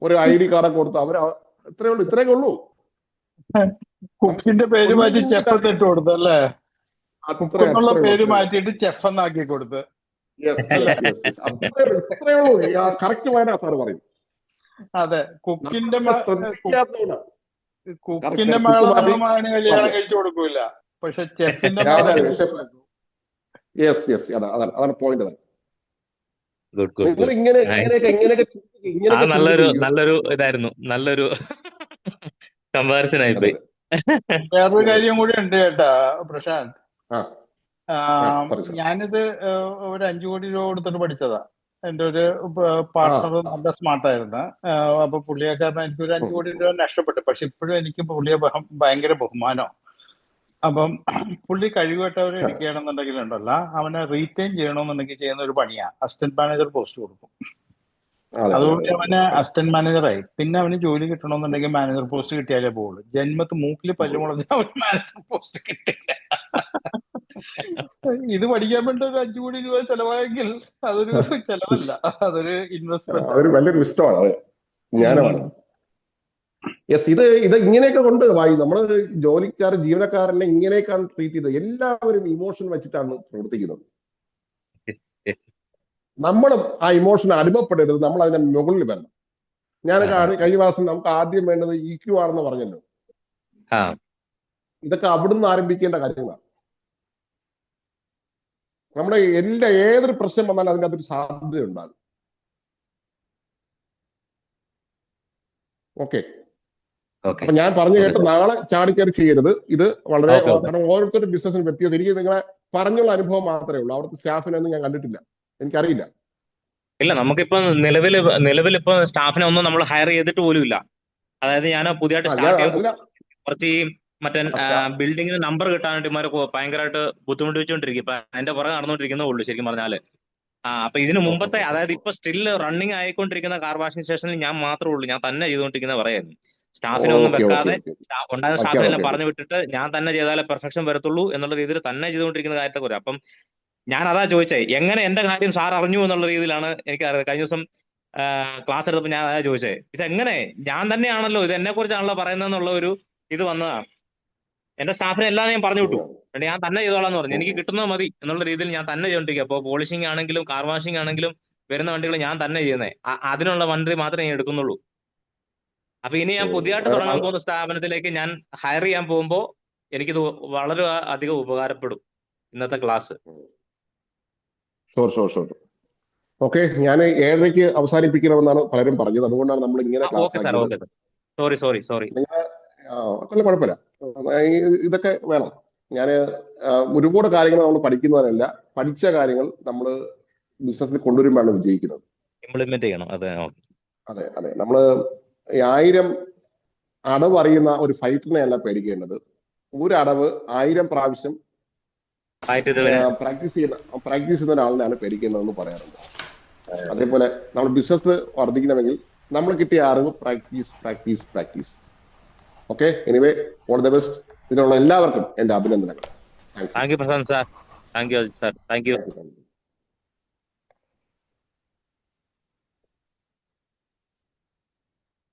ഒരു ID കാർഡൊക്കെ കൊടുത്തു. അവർ ഇത്രയൊക്കെ ഉള്ളൂ. കുക്കിന്റെ പേര് മാറ്റി ചെഫ് എന്നിട്ട് കൊടുത്തു അല്ലേ? കുക്കെന്നുള്ള പേര് മാറ്റിയിട്ട് ചെഫ് എന്നാക്കി കൊടുത്ത്. ഇത്രയേ ഉള്ളൂ. കറക്റ്റുമായിട്ടാ സാർ പറയും. അതെ, കുക്കിന്റെ മകളെ നമ്മൾ കല്യാണം കഴിച്ചു കൊടുക്കൂല, പക്ഷെ ചെഫിന്റെ അതാണ് പോയിന്റ്. നല്ലൊരു ഇതായിരുന്നു, നല്ലൊരു കമ്പാരിസൺ ആയിപ്പോയി. വേറൊരു കാര്യം കൂടി ഉണ്ട് കേട്ടാ പ്രശാന്ത്. ഞാനിത് ഒരു 5 കോടി രൂപ കൊടുത്തിട്ട് പഠിച്ചതാ. എന്റെ ഒരു പാർട്ണർ നല്ല സ്മാർട്ടായിരുന്നു. അപ്പൊ പുള്ളിയെ കാരണം എനിക്കൊരു 5 കോടി രൂപ നഷ്ടപ്പെട്ടു. പക്ഷെ ഇപ്പോഴും എനിക്ക് പുള്ളിയെ ഭയങ്കര ബഹുമാനം. അപ്പം പുള്ളി കഴിവുകെട്ടവരെ എടുക്കുകയാണെന്നുണ്ടെങ്കിൽ ഉണ്ടല്ലോ, അവനെ റീറ്റെയിൻ ചെയ്യണമെന്നുണ്ടെങ്കിൽ ചെയ്യുന്ന ഒരു പണിയാ അസിസ്റ്റന്റ് മാനേജർ പോസ്റ്റ് കൊടുക്കും. അതുകൊണ്ട് അവന് അസിസ്റ്റന്റ് മാനേജറായി. പിന്നെ അവന് ജോലി കിട്ടണമെന്നുണ്ടെങ്കിൽ മാനേജർ പോസ്റ്റ് കിട്ടിയാലേ പോകുള്ളൂ. ജന്മത്ത് മൂക്കിൽ പല്ലുമുളഞ്ഞ അവന് മാനേജർ പോസ്റ്റ് കിട്ടില്ല. ഇത് പഠിക്കാൻ വേണ്ടി ഒരു 5 കോടി രൂപ ചെലവായെങ്കിൽ അതൊരു ചെലവല്ല, അതൊരു ഇൻവെസ്റ്റ്മെന്റ്. വലിയൊരു ഇഷ്ടമാണ്, ജ്ഞാനമാണ്. യെസ്, ഇത് ഇങ്ങനെയൊക്കെ കൊണ്ട് നമ്മള് ജീവനക്കാരനെ ഇങ്ങനെയൊക്കെയാണ് ട്രീറ്റ് ചെയ്തത്. എല്ലാവരും ഇമോഷൻ വെച്ചിട്ടാണ് പ്രവർത്തിക്കുന്നത്. നമ്മളും ആ ഇമോഷൻ അടിമപ്പെടരുത്. നമ്മൾ അതിന്റെ മുകളിൽ വരണം. ഞാൻ കഴിഞ്ഞ പ്രാവശ്യം നമുക്ക് ആദ്യം വേണ്ടത് EQ ആണെന്ന് പറഞ്ഞല്ലോ. ഇതൊക്കെ അവിടുന്ന് ആരംഭിക്കേണ്ട കാര്യങ്ങളാണ്. നമ്മുടെ ഏതൊരു പ്രശ്നം വന്നാലും അതിൻ്റെ അകത്തൊരു സാധ്യത ഉണ്ടാകും. ഓക്കെ, ഓക്കെ അപ്പൊ ഞാൻ പറഞ്ഞു ഓക്കെ കേട്ട് സാർ. നാളെ ചാടിക്കയറി ചെയ്യരുത്. ഇത് വളരെ ഓക്കെ ഓക്കെ കാരണം ഓരോരുത്തരുടെ ബിസിനസ്സിന് വ്യത്യാസം. എനിക്ക് നിങ്ങളെ പറഞ്ഞുള്ള അനുഭവം മാത്രമേ ഉള്ളൂ, അവിടുത്തെ സ്റ്റാഫിനൊന്നും ഞാൻ കണ്ടിട്ടില്ല, എനിക്കറിയില്ല. ഇല്ല, നമുക്കിപ്പോ നിലവിലിപ്പോ സ്റ്റാഫിനെ ഒന്നും നമ്മൾ ഹയർ ചെയ്തിട്ട് പോലും ഇല്ല. അതായത് ഞാൻ പുതിയതായിട്ട് ഞാൻ സ്റ്റാർട്ട് ചെയ്യാൻ അല്ല കുറച്ച് ഈ മറ്റേ സ്റ്റാ- ബിൽഡിങ്ങിന് നമ്പർ കിട്ടാനായിട്ട് ഇമാരെ ഭയങ്കരമായിട്ട് ബുദ്ധിമുട്ടിച്ചുകൊണ്ടിരിക്കും. ഇപ്പൊ അതിന്റെ പുറകെ നടന്നുകൊണ്ടിരിക്കുന്നേ ഉള്ളൂ ശരിക്കും പറഞ്ഞാല്. അപ്പൊ ഇതിന് മുമ്പത്തെ, അതായത് ഇപ്പൊ സ്റ്റിൽ റണ്ണിങ് ആയിക്കൊണ്ടിരിക്കുന്ന കാർ വാഷിംഗ് സ്റ്റേഷനിൽ ഞാൻ മാത്രമേ ഉള്ളൂ, ഞാൻ തന്നെ ചെയ്തുകൊണ്ടിരിക്കുന്ന പറയായിരുന്നു. സ്റ്റാഫിനെ ഒന്നും ഓക്കെ ഓക്കെ വെക്കാതെ ഓക്കെ ഉണ്ടായിരുന്ന ഓക്കെ സ്റ്റാഫിനെ എല്ലാം ഓക്കെ പറഞ്ഞു വിട്ടിട്ട് ഞാൻ തന്നെ ചെയ്താലേ പെർഫെക്ഷൻ വരത്തുള്ളൂ എന്നുള്ള രീതിയിൽ തന്നെ ചെയ്തുകൊണ്ടിരിക്കുന്ന കാര്യത്തെ കുറിച്ച്. അപ്പം ഞാൻ അതാ ചോദിച്ചേ, എങ്ങനെ എന്റെ കാര്യം സാർ അറിഞ്ഞു എന്നുള്ള രീതിയിലാണ് എനിക്ക് കഴിഞ്ഞ ദിവസം ക്ലാസ് എടുത്തപ്പോൾ ഞാൻ അതാ ചോദിച്ചേ, ഇതെങ്ങനെ ഞാൻ തന്നെയാണല്ലോ, ഇത് എന്നെ കുറിച്ചാണല്ലോ പറയുന്നതെന്നുള്ള ഒരു ഇത് വന്നതാണ്. എന്റെ സ്റ്റാഫിനെ എല്ലാം ഞാൻ പറഞ്ഞു വിട്ടു, എന്നിട്ട് ഞാൻ തന്നെ ചെയ്തോളാം എന്ന് പറഞ്ഞു. എനിക്ക് കിട്ടുന്നത് മതി എന്നുള്ള രീതിയിൽ ഞാൻ തന്നെ ചെയ്തോണ്ടിരിക്കുക. അപ്പോൾ പോളിഷിംഗ് ആണെങ്കിലും കാർ വാഷിംഗ് ആണെങ്കിലും വരുന്ന വണ്ടികൾ ഞാൻ തന്നെ ചെയ്യുന്നത്. അതിനുള്ള വണ്ടി മാത്രമേ ഞാൻ എടുക്കുന്നുള്ളൂ. അപ്പൊ ഇനി ഞാൻ പുതിയതായിട്ട് തുടങ്ങാൻ പോകുന്ന സ്ഥാപനത്തിലേക്ക് ഞാൻ ഹയർ ചെയ്യാൻ പോകുമ്പോൾ എനിക്കിത് വളരെ അധികം ഉപകാരപ്പെടും ഇന്നത്തെ ക്ലാസ്. ഷുവർ. ഓക്കെ, ഞാൻ 7:30 അവസാനിപ്പിക്കണമെന്നാണ് പലരും പറഞ്ഞത്, അതുകൊണ്ടാണ് നമ്മൾ ഇങ്ങനെ ക്ലാസ് ഓക്കെ സാർ, ഓക്കെ ആക്കിയത്. Sir, sorry. കൊല്ല കുഴപ്പമില്ല, ഇതൊക്കെ വേണം. ഞാൻ ഒരുപാട് കാര്യങ്ങൾ നമ്മൾ പഠിക്കുന്നതല്ല, പഠിച്ച കാര്യങ്ങൾ നമ്മൾ ബിസിനസ്സിൽ കൊണ്ടുവരുമ്പോഴാണ് വിജയിക്കുന്നത്. ഇംപ്ലിമെന്റ് ചെയ്യണം. അതെ നമ്മള് 1000 അടവ് അറിയുന്ന ഒരു ഫൈറ്ററിനെ അല്ല പേടിക്കേണ്ടത്, ഒരു അടവ് 1000 പ്രാവശ്യം പ്രാക്ടീസ് ചെയ്യുന്ന ഒരാളിനെയാണ് പേടിക്കേണ്ടതെന്ന് പറയാറുണ്ട്. അതേപോലെ നമ്മൾ ബിസിനസ് വർദ്ധിക്കണമെങ്കിൽ നമ്മൾ കിട്ടിയ അറിവ് practice. Okay, anyway all the best. ഇതിനുള്ള എല്ലാവർക്കും എന്റെ അഭിനന്ദനങ്ങൾ. Thank you Prashant sir, thank you. Thank U.